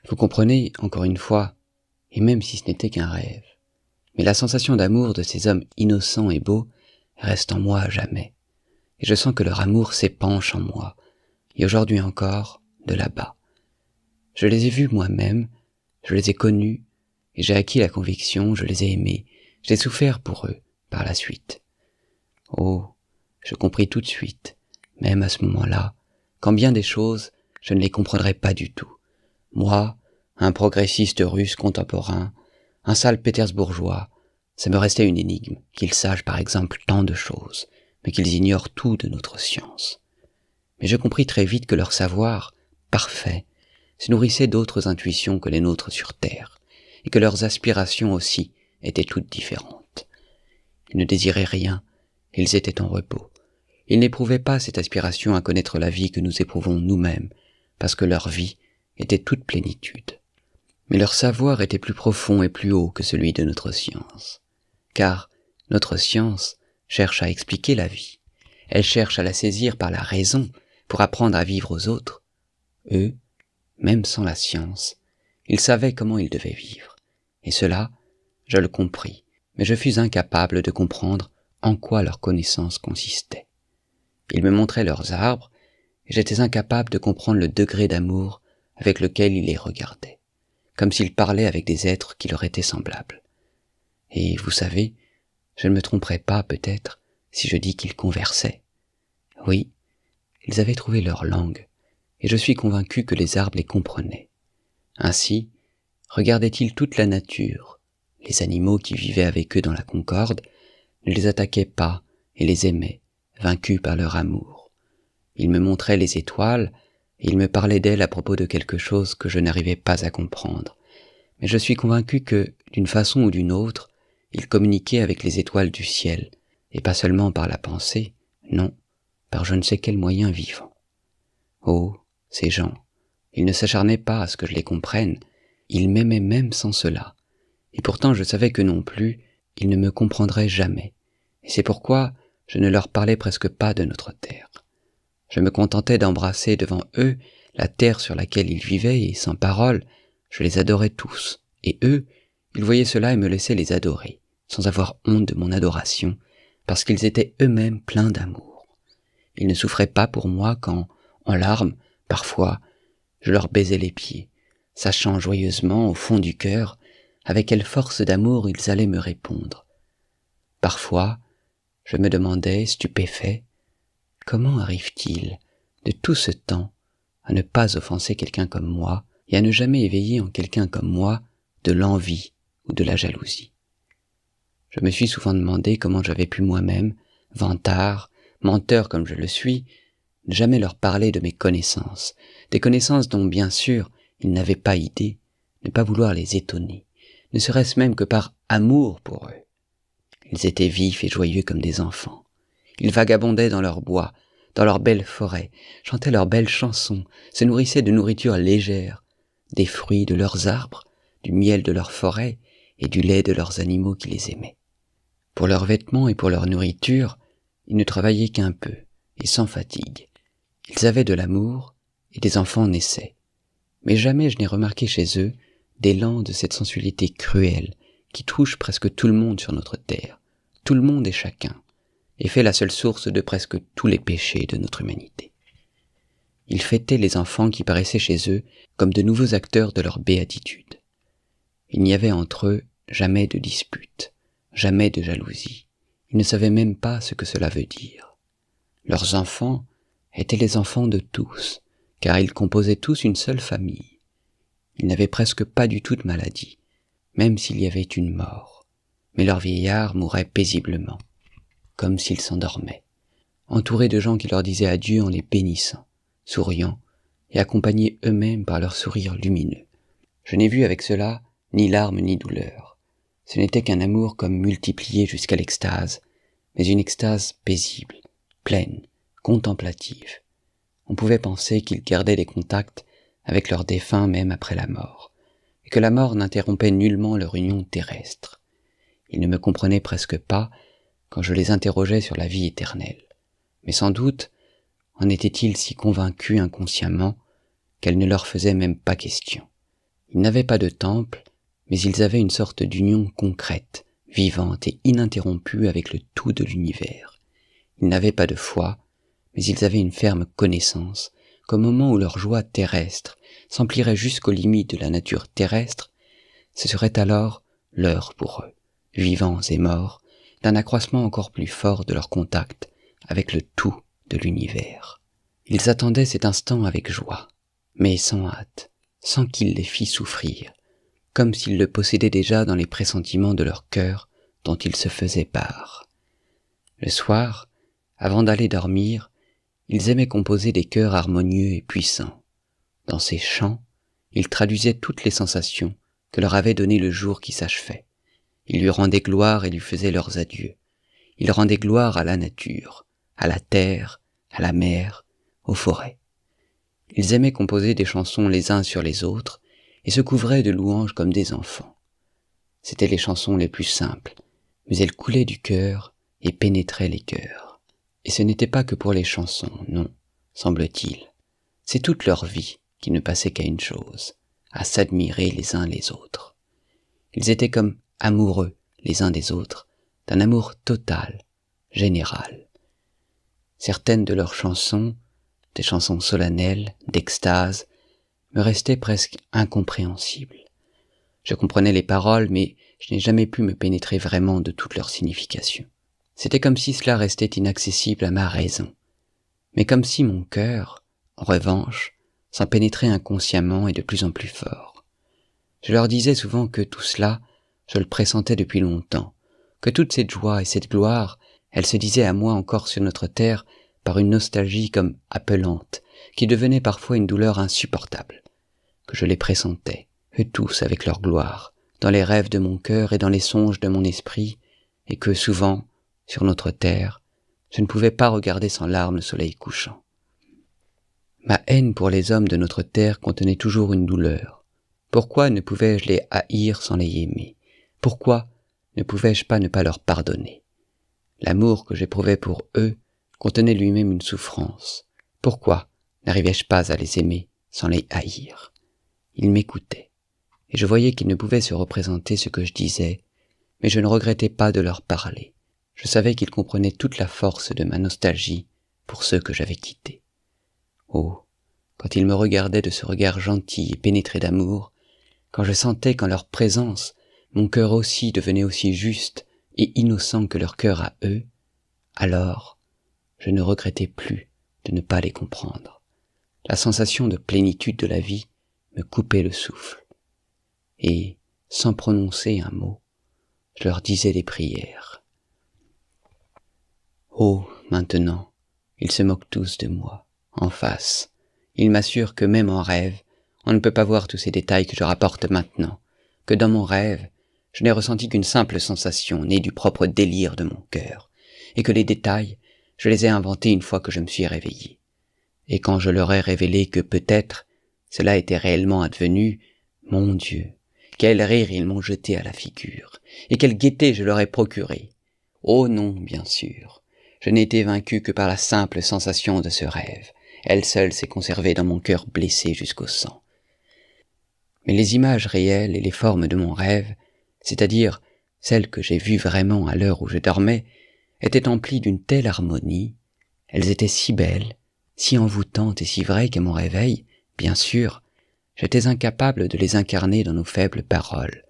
Vous comprenez, encore une fois, et même si ce n'était qu'un rêve, mais la sensation d'amour de ces hommes innocents et beaux reste en moi à jamais, et je sens que leur amour s'épanche en moi, et aujourd'hui encore, de là-bas. Je les ai vus moi-même, je les ai connus, et j'ai acquis la conviction, je les ai aimés, j'ai souffert pour eux, par la suite. Oh, je compris tout de suite, même à ce moment-là, qu'en bien des choses, je ne les comprendrais pas du tout. Moi, un progressiste russe contemporain, un sale pétersbourgeois, ça me restait une énigme, qu'ils sachent par exemple tant de choses, mais qu'ils ignorent tout de notre science. Mais je compris très vite que leur savoir, parfait, se nourrissait d'autres intuitions que les nôtres sur Terre, et que leurs aspirations aussi étaient toutes différentes. Ils ne désiraient rien, ils étaient en repos. Ils n'éprouvaient pas cette aspiration à connaître la vie que nous éprouvons nous-mêmes, parce que leur vie était toute plénitude. Mais leur savoir était plus profond et plus haut que celui de notre science. Car notre science cherche à expliquer la vie. Elle cherche à la saisir par la raison pour apprendre à vivre aux autres. Eux, même sans la science, ils savaient comment ils devaient vivre. Et cela, je le compris, mais je fus incapable de comprendre en quoi leur connaissance consistait. Ils me montraient leurs arbres, et j'étais incapable de comprendre le degré d'amour avec lequel ils les regardaient, comme s'ils parlaient avec des êtres qui leur étaient semblables. Et vous savez, je ne me tromperai pas peut-être si je dis qu'ils conversaient, Oui, ils avaient trouvé leur langue, et je suis convaincu que les arbres les comprenaient. Ainsi, regardaient-ils toute la nature. Les animaux qui vivaient avec eux dans la concorde ne les attaquaient pas et les aimaient, vaincus par leur amour. Ils me montraient les étoiles, et ils me parlaient d'elles à propos de quelque chose que je n'arrivais pas à comprendre. Mais je suis convaincu que, d'une façon ou d'une autre, ils communiquaient avec les étoiles du ciel, et pas seulement par la pensée, non, par je ne sais quel moyen vivant. Oh, ces gens, ils ne s'acharnaient pas à ce que je les comprenne, ils m'aimaient même sans cela, et pourtant je savais que non plus, ils ne me comprendraient jamais, et c'est pourquoi je ne leur parlais presque pas de notre terre. Je me contentais d'embrasser devant eux la terre sur laquelle ils vivaient, et sans parole, je les adorais tous, et eux, ils voyaient cela et me laissaient les adorer, sans avoir honte de mon adoration, parce qu'ils étaient eux-mêmes pleins d'amour. Ils ne souffraient pas pour moi quand, en larmes, parfois, je leur baisais les pieds, sachant joyeusement, au fond du cœur, avec quelle force d'amour ils allaient me répondre. Parfois, je me demandais, stupéfait, comment arrive-t-il, de tout ce temps, à ne pas offenser quelqu'un comme moi, et à ne jamais éveiller en quelqu'un comme moi de l'envie ou de la jalousie. Je me suis souvent demandé comment j'avais pu moi-même, vantard, menteur comme je le suis, ne jamais leur parler de mes connaissances, des connaissances dont bien sûr ils n'avaient pas idée, ne pas vouloir les étonner, ne serait-ce même que par amour pour eux. Ils étaient vifs et joyeux comme des enfants. Ils vagabondaient dans leurs bois, dans leurs belles forêts, chantaient leurs belles chansons, se nourrissaient de nourriture légère, des fruits de leurs arbres, du miel de leurs forêts et du lait de leurs animaux qui les aimaient. Pour leurs vêtements et pour leur nourriture, ils ne travaillaient qu'un peu, et sans fatigue. Ils avaient de l'amour, et des enfants naissaient. Mais jamais je n'ai remarqué chez eux d'élan de cette sensualité cruelle qui touche presque tout le monde sur notre terre, tout le monde et chacun, et fait la seule source de presque tous les péchés de notre humanité. Ils fêtaient les enfants qui paraissaient chez eux comme de nouveaux acteurs de leur béatitude. Il n'y avait entre eux jamais de dispute, jamais de jalousie. Ils ne savaient même pas ce que cela veut dire. Leurs enfants étaient les enfants de tous, car ils composaient tous une seule famille. Ils n'avaient presque pas du tout de maladie, même s'il y avait une mort. Mais leur vieillard mourait paisiblement, comme s'ils s'endormaient, entourés de gens qui leur disaient adieu en les bénissant, souriant et accompagnés eux-mêmes par leur sourire lumineux. Je n'ai vu avec cela ni larmes ni douleur. Ce n'était qu'un amour comme multiplié jusqu'à l'extase, mais une extase paisible, pleine, contemplative. On pouvait penser qu'ils gardaient des contacts avec leurs défunts même après la mort, et que la mort n'interrompait nullement leur union terrestre. Ils ne me comprenaient presque pas quand je les interrogeais sur la vie éternelle. Mais sans doute en étaient-ils si convaincus inconsciemment qu'elle ne leur faisait même pas question. Ils n'avaient pas de temple, mais ils avaient une sorte d'union concrète, vivante et ininterrompue avec le tout de l'univers. Ils n'avaient pas de foi, mais ils avaient une ferme connaissance qu'au moment où leur joie terrestre s'emplirait jusqu'aux limites de la nature terrestre, ce serait alors l'heure pour eux, vivants et morts, d'un accroissement encore plus fort de leur contact avec le tout de l'univers. Ils attendaient cet instant avec joie, mais sans hâte, sans qu'il les fît souffrir, comme s'ils le possédaient déjà dans les pressentiments de leur cœur dont ils se faisaient part. Le soir, avant d'aller dormir, ils aimaient composer des chœurs harmonieux et puissants. Dans ces chants, ils traduisaient toutes les sensations que leur avait données le jour qui s'achevait. Ils lui rendaient gloire et lui faisaient leurs adieux. Ils rendaient gloire à la nature, à la terre, à la mer, aux forêts. Ils aimaient composer des chansons les uns sur les autres et se couvraient de louanges comme des enfants. C'étaient les chansons les plus simples, mais elles coulaient du cœur et pénétraient les cœurs. Et ce n'était pas que pour les chansons, non, semble-t-il. C'est toute leur vie qui ne passait qu'à une chose, à s'admirer les uns les autres. Ils étaient comme amoureux les uns des autres, d'un amour total, général. Certaines de leurs chansons, des chansons solennelles, d'extase, me restaient presque incompréhensibles. Je comprenais les paroles, mais je n'ai jamais pu me pénétrer vraiment de toute leur signification. C'était comme si cela restait inaccessible à ma raison. mais comme si mon cœur, en revanche, s'en pénétrait inconsciemment et de plus en plus fort. Je leur disais souvent que tout cela, je le pressentais depuis longtemps, que toute cette joie et cette gloire, elle se disait à moi encore sur notre terre par une nostalgie comme appelante, qui devenait parfois une douleur insupportable, que je les pressentais, eux tous avec leur gloire, dans les rêves de mon cœur et dans les songes de mon esprit, et que souvent, sur notre terre, je ne pouvais pas regarder sans larmes le soleil couchant. Ma haine pour les hommes de notre terre contenait toujours une douleur. Pourquoi ne pouvais-je les haïr sans les aimer? Pourquoi ne pouvais-je pas ne pas leur pardonner? L'amour que j'éprouvais pour eux contenait lui-même une souffrance. Pourquoi n'arrivais-je pas à les aimer sans les haïr? Ils m'écoutaient, et je voyais qu'ils ne pouvaient se représenter ce que je disais, mais je ne regrettais pas de leur parler. Je savais qu'ils comprenaient toute la force de ma nostalgie pour ceux que j'avais quittés. Oh, quand ils me regardaient de ce regard gentil et pénétré d'amour, quand je sentais qu'en leur présence, mon cœur aussi devenait aussi juste et innocent que leur cœur à eux, alors je ne regrettais plus de ne pas les comprendre. La sensation de plénitude de la vie me coupait le souffle. Et, sans prononcer un mot, je leur disais des prières. Oh, maintenant, ils se moquent tous de moi, en face. Ils m'assurent que même en rêve, on ne peut pas voir tous ces détails que je rapporte maintenant, que dans mon rêve, je n'ai ressenti qu'une simple sensation née du propre délire de mon cœur, et que les détails, je les ai inventés une fois que je me suis réveillé. Et quand je leur ai révélé que peut-être cela était réellement advenu, mon Dieu, quel rire ils m'ont jeté à la figure, et quelle gaieté je leur ai procuré. Oh non, bien sûr, je n'ai été vaincu que par la simple sensation de ce rêve. Elle seule s'est conservée dans mon cœur blessé jusqu'au sang. Mais les images réelles et les formes de mon rêve, c'est-à-dire celles que j'ai vues vraiment à l'heure où je dormais, étaient emplies d'une telle harmonie, elles étaient si belles, si envoûtantes et si vraies qu'à mon réveil, bien sûr, j'étais incapable de les incarner dans nos faibles paroles,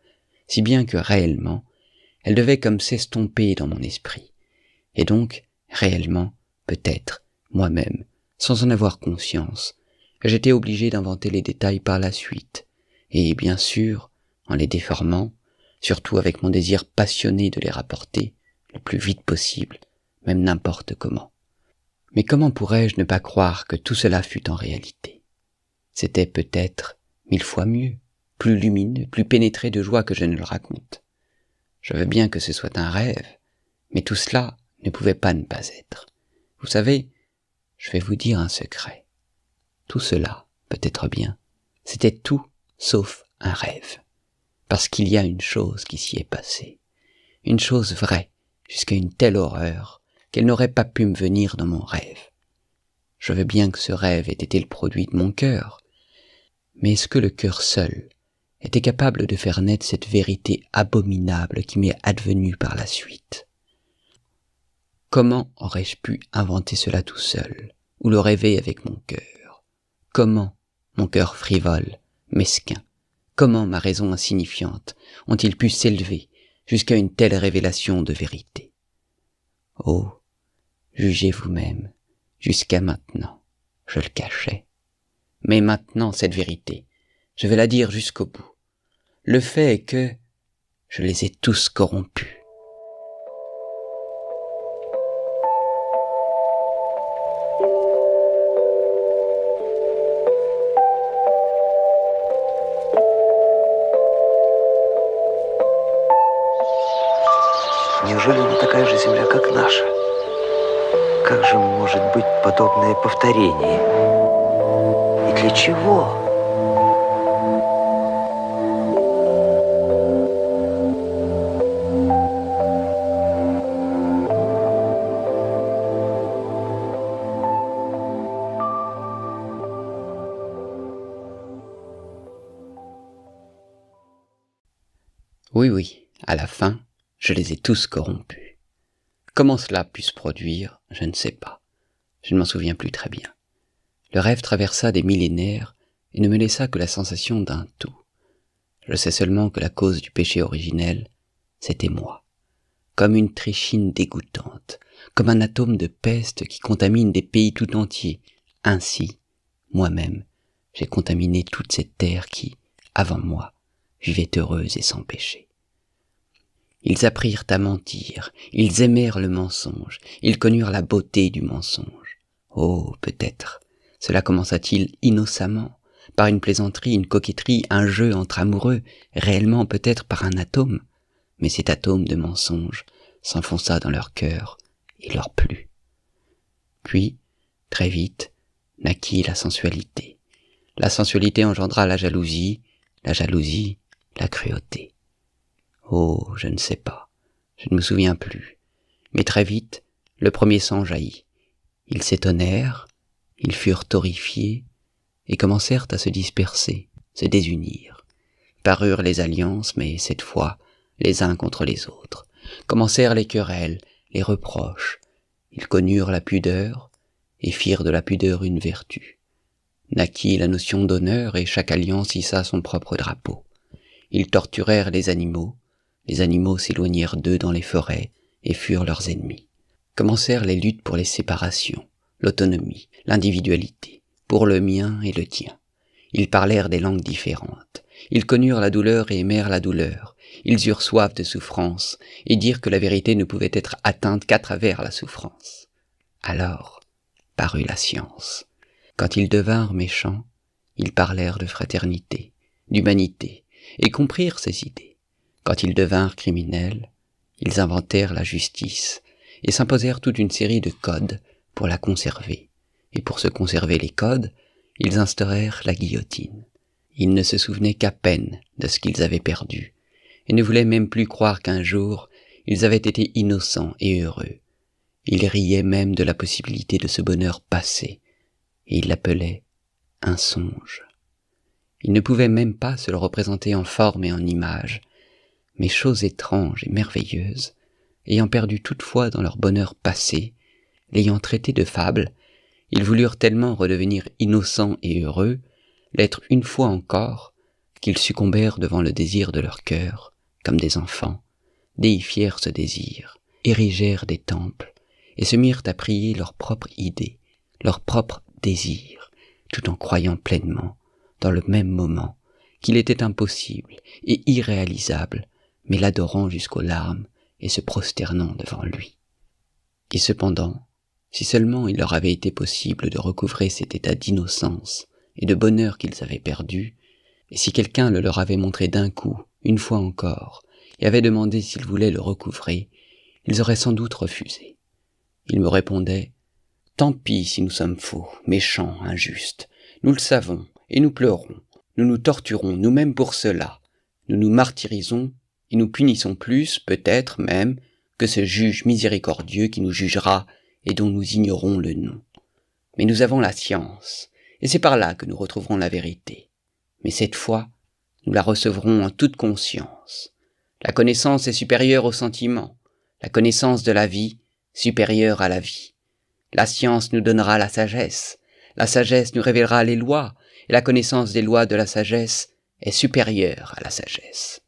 si bien que réellement, elles devaient comme s'estomper dans mon esprit. Et donc, réellement, peut-être, moi-même, sans en avoir conscience, j'étais obligé d'inventer les détails par la suite, et bien sûr, en les déformant, surtout avec mon désir passionné de les rapporter le plus vite possible, même n'importe comment. Mais comment pourrais-je ne pas croire que tout cela fût en réalité? C'était peut-être 1000 fois mieux, plus lumineux, plus pénétré de joie que je ne le raconte. Je veux bien que ce soit un rêve, mais tout cela ne pouvait pas ne pas être. Vous savez, je vais vous dire un secret. Tout cela, peut-être bien, c'était tout sauf un rêve. Parce qu'il y a une chose qui s'y est passée. Une chose vraie, jusqu'à une telle horreur, qu'elle n'aurait pas pu me venir dans mon rêve. Je veux bien que ce rêve ait été le produit de mon cœur, mais est-ce que le cœur seul était capable de faire naître cette vérité abominable qui m'est advenue par la suite? Comment aurais-je pu inventer cela tout seul, ou le rêver avec mon cœur? Comment, mon cœur frivole, mesquin, comment ma raison insignifiante ont-ils pu s'élever jusqu'à une telle révélation de vérité? Oh, jugez vous-même, jusqu'à maintenant, je le cachais. Mais maintenant, cette vérité, je vais la dire jusqu'au bout. Le fait est que je les ai tous corrompus. Неужели она такая же земля, как наша? Как же может быть подобное повторение? И для чего? Oui, à la fin, je les ai tous corrompus. Comment cela a pu se produire, je ne sais pas. Je ne m'en souviens plus très bien. Le rêve traversa des millénaires et ne me laissa que la sensation d'un tout. Je sais seulement que la cause du péché originel, c'était moi. Comme une trichine dégoûtante, comme un atome de peste qui contamine des pays tout entiers. Ainsi, moi-même, j'ai contaminé toute cette terre qui, avant moi, vivait heureuse et sans péché. Ils apprirent à mentir, ils aimèrent le mensonge, ils connurent la beauté du mensonge. Oh, peut-être, cela commença-t-il innocemment, par une plaisanterie, une coquetterie, un jeu entre amoureux, réellement peut-être par un atome, mais cet atome de mensonge s'enfonça dans leur cœur et leur plut. Puis, très vite, naquit la sensualité. La sensualité engendra la jalousie, la cruauté. Oh, je ne sais pas, je ne me souviens plus, mais très vite, le premier sang jaillit. Ils s'étonnèrent, ils furent horrifiés, et commencèrent à se disperser, se désunir. Parurent les alliances, mais cette fois, les uns contre les autres. Commencèrent les querelles, les reproches. Ils connurent la pudeur, et firent de la pudeur une vertu. Naquit la notion d'honneur, et chaque alliance hissa son propre drapeau. Ils torturèrent les animaux s'éloignèrent d'eux dans les forêts, et furent leurs ennemis. Commencèrent les luttes pour les séparations, l'autonomie, l'individualité, pour le mien et le tien. Ils parlèrent des langues différentes. Ils connurent la douleur et aimèrent la douleur. Ils eurent soif de souffrance, et dirent que la vérité ne pouvait être atteinte qu'à travers la souffrance. Alors parut la science. Quand ils devinrent méchants, ils parlèrent de fraternité, d'humanité, et comprirent ces idées. Quand ils devinrent criminels, ils inventèrent la justice, et s'imposèrent toute une série de codes pour la conserver. Et pour se conserver les codes, ils instaurèrent la guillotine. Ils ne se souvenaient qu'à peine de ce qu'ils avaient perdu, et ne voulaient même plus croire qu'un jour, ils avaient été innocents et heureux. Ils riaient même de la possibilité de ce bonheur passé, et ils l'appelaient un songe. Ils ne pouvaient même pas se le représenter en forme et en image, mais chose étrange et merveilleuse, ayant perdu toute foi dans leur bonheur passé, l'ayant traité de fable, ils voulurent tellement redevenir innocents et heureux, l'être une fois encore, qu'ils succombèrent devant le désir de leur cœur, comme des enfants, déifièrent ce désir, érigèrent des temples, et se mirent à prier leur propre idée, leur propre désir, tout en croyant pleinement, dans le même moment, qu'il était impossible et irréalisable, mais l'adorant jusqu'aux larmes et se prosternant devant lui. Et cependant, si seulement il leur avait été possible de recouvrer cet état d'innocence et de bonheur qu'ils avaient perdu, et si quelqu'un le leur avait montré d'un coup, une fois encore, et avait demandé s'ils voulaient le recouvrer, ils auraient sans doute refusé. Ils me répondaient « Tant pis si nous sommes faux, méchants, injustes, nous le savons, et nous pleurons, nous nous torturons nous-mêmes pour cela, nous nous martyrisons, et nous punissons plus, peut-être même, que ce juge miséricordieux qui nous jugera et dont nous ignorons le nom. Mais nous avons la science, et c'est par là que nous retrouverons la vérité. Mais cette fois, nous la recevrons en toute conscience. La connaissance est supérieure au sentiment, la connaissance de la vie supérieure à la vie. La science nous donnera la sagesse nous révélera les lois, et la connaissance des lois de la sagesse est supérieure à la sagesse. »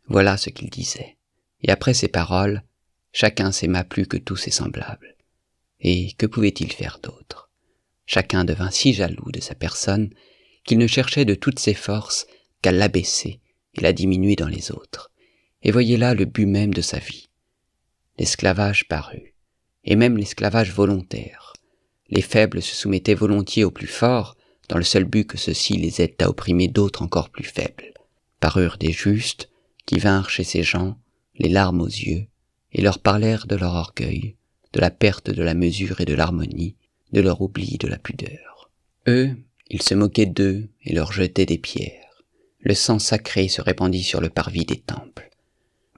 Voilà ce qu'il disait. Et après ces paroles, chacun s'aima plus que tous ses semblables. Et que pouvait-il faire d'autre? Chacun devint si jaloux de sa personne qu'il ne cherchait de toutes ses forces qu'à l'abaisser et la diminuer dans les autres. Et voyez là le but même de sa vie. L'esclavage parut, et même l'esclavage volontaire. Les faibles se soumettaient volontiers aux plus forts, dans le seul but que ceux-ci les aident à opprimer d'autres encore plus faibles. Parurent des justes, qui vinrent chez ces gens, les larmes aux yeux, et leur parlèrent de leur orgueil, de la perte de la mesure et de l'harmonie, de leur oubli de la pudeur. Eux, ils se moquaient d'eux et leur jetaient des pierres. Le sang sacré se répandit sur le parvis des temples.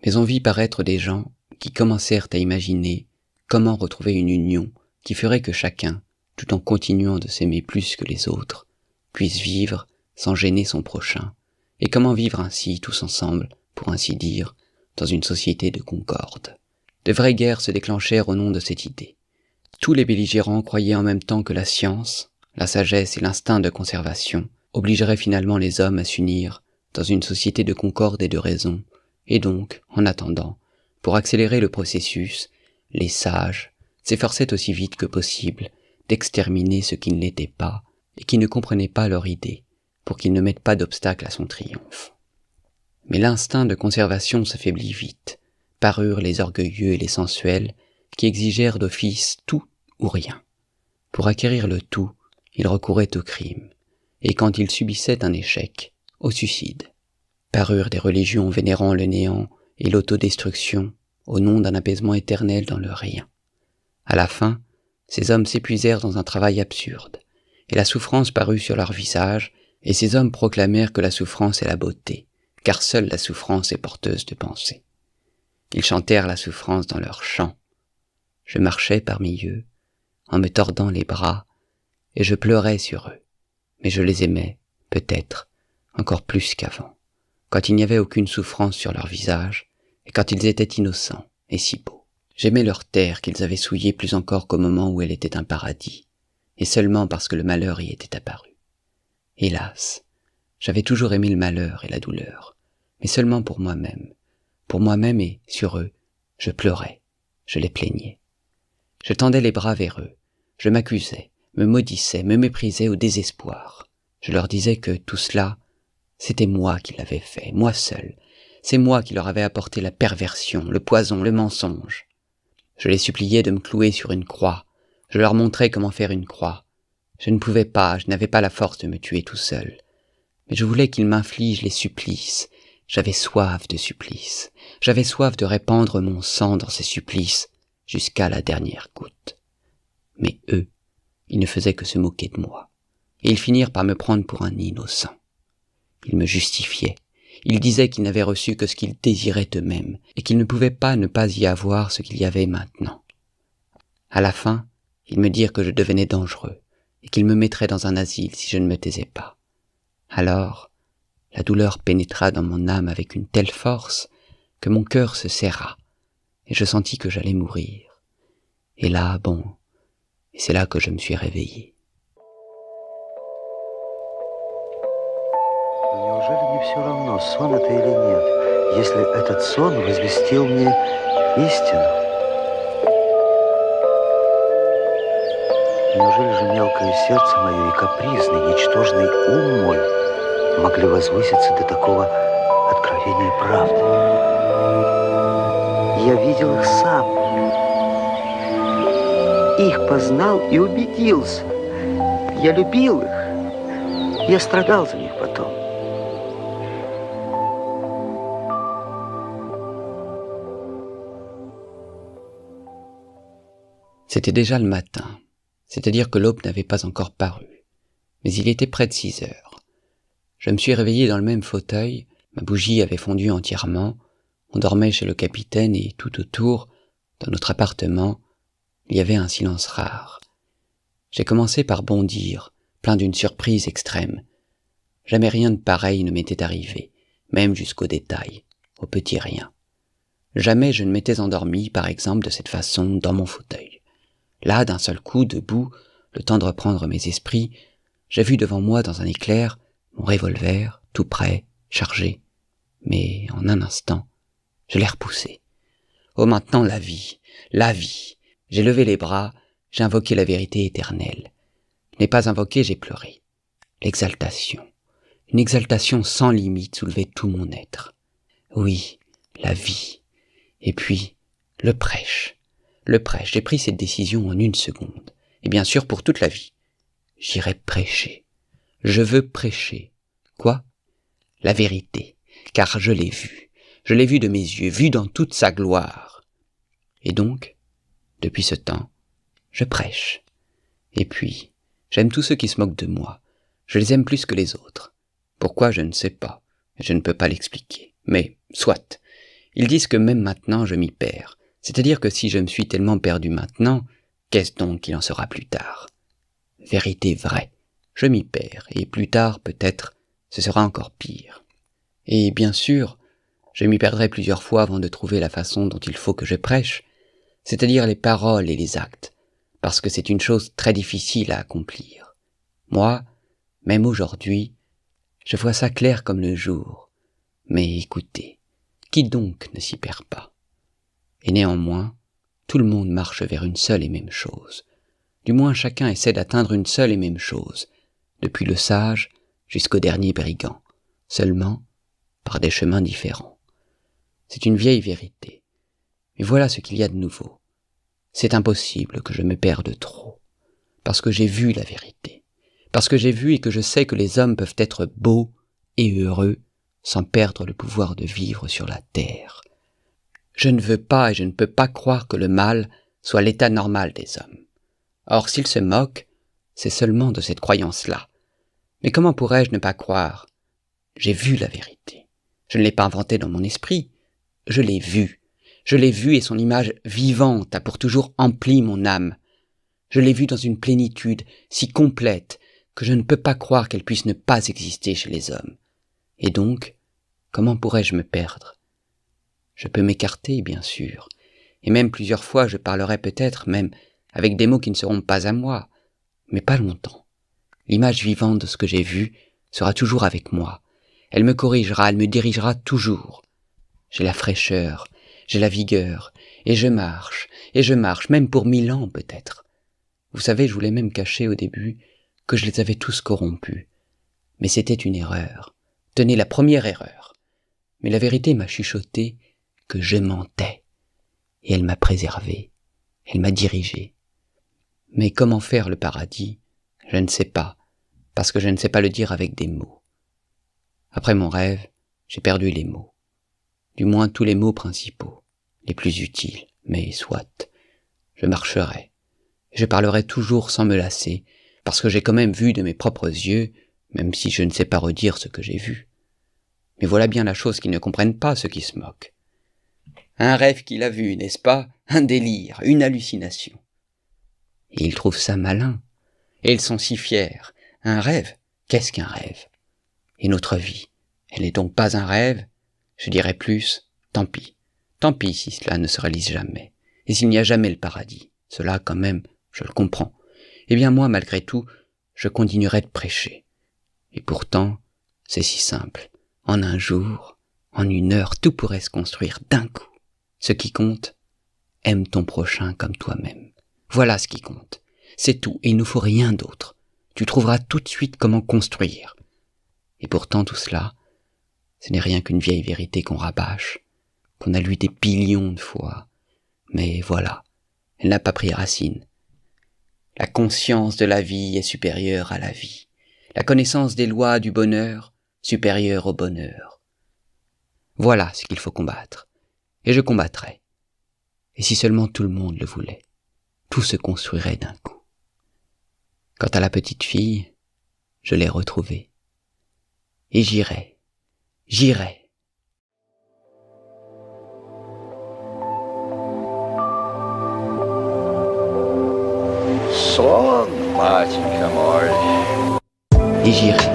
Mais on vit paraître des gens qui commencèrent à imaginer comment retrouver une union qui ferait que chacun, tout en continuant de s'aimer plus que les autres, puisse vivre sans gêner son prochain, et comment vivre ainsi tous ensemble, pour ainsi dire, dans une société de concorde. De vraies guerres se déclenchèrent au nom de cette idée. Tous les belligérants croyaient en même temps que la science, la sagesse et l'instinct de conservation obligeraient finalement les hommes à s'unir dans une société de concorde et de raison, et donc, en attendant, pour accélérer le processus, les sages, s'efforçaient aussi vite que possible d'exterminer ceux qui ne l'étaient pas et qui ne comprenaient pas leur idée, pour qu'ils ne mettent pas d'obstacle à son triomphe. Mais l'instinct de conservation s'affaiblit vite, parurent les orgueilleux et les sensuels qui exigèrent d'office tout ou rien. Pour acquérir le tout, ils recouraient au crime, et quand ils subissaient un échec, au suicide. Parurent des religions vénérant le néant et l'autodestruction au nom d'un apaisement éternel dans le rien. À la fin, ces hommes s'épuisèrent dans un travail absurde, et la souffrance parut sur leurs visages, et ces hommes proclamèrent que la souffrance est la beauté, car seule la souffrance est porteuse de pensée. Ils chantèrent la souffrance dans leurs chants. Je marchais parmi eux, en me tordant les bras, et je pleurais sur eux, mais je les aimais, peut-être, encore plus qu'avant, quand il n'y avait aucune souffrance sur leur visage, et quand ils étaient innocents et si beaux. J'aimais leur terre qu'ils avaient souillée plus encore qu'au moment où elle était un paradis, et seulement parce que le malheur y était apparu. Hélas, j'avais toujours aimé le malheur et la douleur, mais seulement pour moi-même et sur eux, je pleurais, je les plaignais. Je tendais les bras vers eux, je m'accusais, me maudissais, me méprisais au désespoir. Je leur disais que tout cela, c'était moi qui l'avais fait, moi seul. C'est moi qui leur avais apporté la perversion, le poison, le mensonge. Je les suppliais de me clouer sur une croix. Je leur montrais comment faire une croix. Je ne pouvais pas, je n'avais pas la force de me tuer tout seul. Mais je voulais qu'ils m'infligent les supplices. J'avais soif de supplices. J'avais soif de répandre mon sang dans ces supplices jusqu'à la dernière goutte. Mais eux, ils ne faisaient que se moquer de moi. Et ils finirent par me prendre pour un innocent. Ils me justifiaient. Ils disaient qu'ils n'avaient reçu que ce qu'ils désiraient eux-mêmes, et qu'ils ne pouvaient pas ne pas y avoir ce qu'il y avait maintenant. À la fin, ils me dirent que je devenais dangereux, et qu'ils me mettraient dans un asile si je ne me taisais pas. Alors, la douleur pénétra dans mon âme avec une telle force que mon cœur se serra, et je sentis que j'allais mourir. Et là, et c'est là que je me suis réveillé. Неужели не все равно, сон это или нет, если этот сон возвестил мне истину? Неужели же мелкое сердце мое и капризный, ничтожный ум мой могли возвыситься до такого откровения правды? Я видел их сам, их познал и убедился. Я любил их, я страдал за них потом. C'était déjà le matin, c'est-à-dire que l'aube n'avait pas encore paru, mais il était près de 6 heures. Je me suis réveillé dans le même fauteuil, ma bougie avait fondu entièrement, on dormait chez le capitaine et tout autour, dans notre appartement, il y avait un silence rare. J'ai commencé par bondir, plein d'une surprise extrême. Jamais rien de pareil ne m'était arrivé, même jusqu'aux détails, aux petits riens. Jamais je ne m'étais endormi, par exemple, de cette façon, dans mon fauteuil. Là, d'un seul coup, debout, le temps de reprendre mes esprits, j'ai vu devant moi, dans un éclair, mon revolver, tout prêt, chargé. Mais, en un instant, je l'ai repoussé. Oh, maintenant, la vie, la vie. J'ai levé les bras, j'ai invoqué la vérité éternelle. Je n'ai pas invoqué, j'ai pleuré. L'exaltation. Une exaltation sans limite soulevait tout mon être. Oui, la vie. Et puis, le prêche. Le prêche, j'ai pris cette décision en 1 seconde. Et bien sûr, pour toute la vie. J'irai prêcher. Je veux prêcher. Quoi? La vérité. Car je l'ai vue. Je l'ai vue de mes yeux, vue dans toute sa gloire. Et donc, depuis ce temps, je prêche. Et puis, j'aime tous ceux qui se moquent de moi. Je les aime plus que les autres. Pourquoi, je ne sais pas. Je ne peux pas l'expliquer. Mais, soit. Ils disent que même maintenant, je m'y perds. C'est-à-dire que si je me suis tellement perdu maintenant, qu'est-ce donc qu'il en sera plus tard? Vérité vraie. Je m'y perds, et plus tard, peut-être, ce sera encore pire. Et bien sûr, je m'y perdrai plusieurs fois avant de trouver la façon dont il faut que je prêche, c'est-à-dire les paroles et les actes, parce que c'est une chose très difficile à accomplir. Moi, même aujourd'hui, je vois ça clair comme le jour. Mais écoutez, qui donc ne s'y perd pas? Et néanmoins, tout le monde marche vers une seule et même chose. Du moins chacun essaie d'atteindre une seule et même chose, depuis le sage jusqu'au dernier brigand, seulement par des chemins différents. C'est une vieille vérité. Mais voilà ce qu'il y a de nouveau. C'est impossible que je me perde trop, parce que j'ai vu la vérité, parce que j'ai vu et que je sais que les hommes peuvent être beaux et heureux sans perdre le pouvoir de vivre sur la terre. Je ne veux pas et je ne peux pas croire que le mal soit l'état normal des hommes. Or, s'ils se moquent, c'est seulement de cette croyance-là. Mais comment pourrais-je ne pas croire? J'ai vu la vérité. Je ne l'ai pas inventée dans mon esprit. Je l'ai vue. Je l'ai vue et son image vivante a pour toujours empli mon âme. Je l'ai vue dans une plénitude si complète que je ne peux pas croire qu'elle puisse ne pas exister chez les hommes. Et donc, comment pourrais-je me perdre? Je peux m'écarter, bien sûr, et même plusieurs fois je parlerai peut-être même avec des mots qui ne seront pas à moi, mais pas longtemps. L'image vivante de ce que j'ai vu sera toujours avec moi. Elle me corrigera, elle me dirigera toujours. J'ai la fraîcheur, j'ai la vigueur, et je marche, même pour 1000 ans peut-être. Vous savez, je voulais même cacher au début que je les avais tous corrompus. Mais c'était une erreur. Tenez, la première erreur. Mais la vérité m'a chuchoté que je mentais. Et elle m'a préservé, elle m'a dirigé. Mais comment faire le paradis? Je ne sais pas, parce que je ne sais pas le dire avec des mots. Après mon rêve, j'ai perdu les mots. Du moins tous les mots principaux, les plus utiles, mais soit. Je marcherai. Je parlerai toujours sans me lasser, parce que j'ai quand même vu de mes propres yeux, même si je ne sais pas redire ce que j'ai vu. Mais voilà bien la chose qu'ils ne comprennent pas, ceux qui se moquent. Un rêve qu'il a vu, n'est-ce pas? Un délire, une hallucination. Et ils trouvent ça malin. Et ils sont si fiers. Un rêve? Qu'est-ce qu'un rêve? Et notre vie, elle n'est donc pas un rêve? Je dirais plus, tant pis. Tant pis si cela ne se réalise jamais. Et s'il n'y a jamais le paradis. Cela, quand même, je le comprends. Eh bien moi, malgré tout, je continuerai de prêcher. Et pourtant, c'est si simple. En un jour, en une heure, tout pourrait se construire d'un coup. Ce qui compte, aime ton prochain comme toi-même. Voilà ce qui compte. C'est tout, et il ne faut rien d'autre. Tu trouveras tout de suite comment construire. Et pourtant tout cela, ce n'est rien qu'une vieille vérité qu'on rabâche, qu'on a lu des billions de fois. Mais voilà, elle n'a pas pris racine. La conscience de la vie est supérieure à la vie. La connaissance des lois du bonheur, supérieure au bonheur. Voilà ce qu'il faut combattre. Et je combattrai. Et si seulement tout le monde le voulait, tout se construirait d'un coup. Quant à la petite fille, je l'ai retrouvée. Et j'irai. Сон, матенька мой. Et j'irai.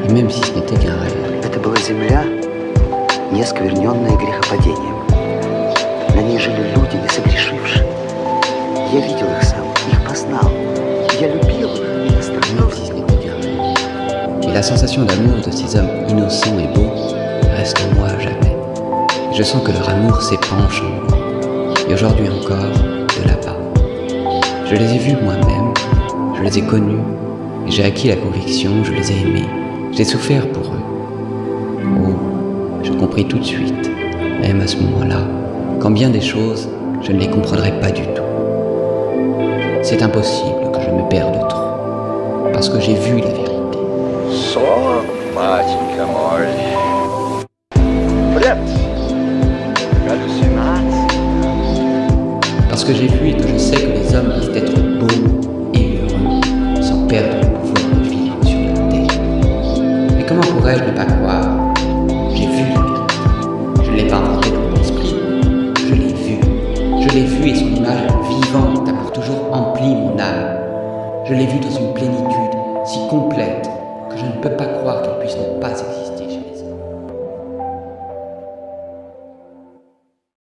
И même si ce n'était qu'un rêve. Это была земля, не оскверненная грехопадением. На ней жили люди, не согрешившие. Я видел их сам, их познал. Я любил их, Même si ce n'était qu'un rêve. Et la sensation d'amour de ces hommes innocents et beaux reste en moi à jamais. Je sens que leur amour s'épanche en moi. Et aujourd'hui encore, de là-bas. Je les ai vus moi-même, je les ai connus, et j'ai acquis la conviction, je les ai aimés. J'ai souffert pour eux. Oh, je compris tout de suite, même à ce moment-là, qu'en bien des choses, je ne les comprendrais pas du tout. C'est impossible que je me perde trop, parce que j'ai vu la vérité. Сон, матенька мой. Бред. Галлюцинации. Parce que j'ai vu et que je sais que les hommes peuvent être beaux et heureux, sans perdre le pouvoir de vivre sur la terre. Mais comment pourrais-je ne pas croire? J'ai vu la vérité. Je ne l'ai pas inventée dans mon esprit. Je l'ai vue et son image vivante a pour toujours empli mon âme. Je l'ai vue dans une plénitude si complète que je ne peux pas croire qu'elle puisse ne pas exister.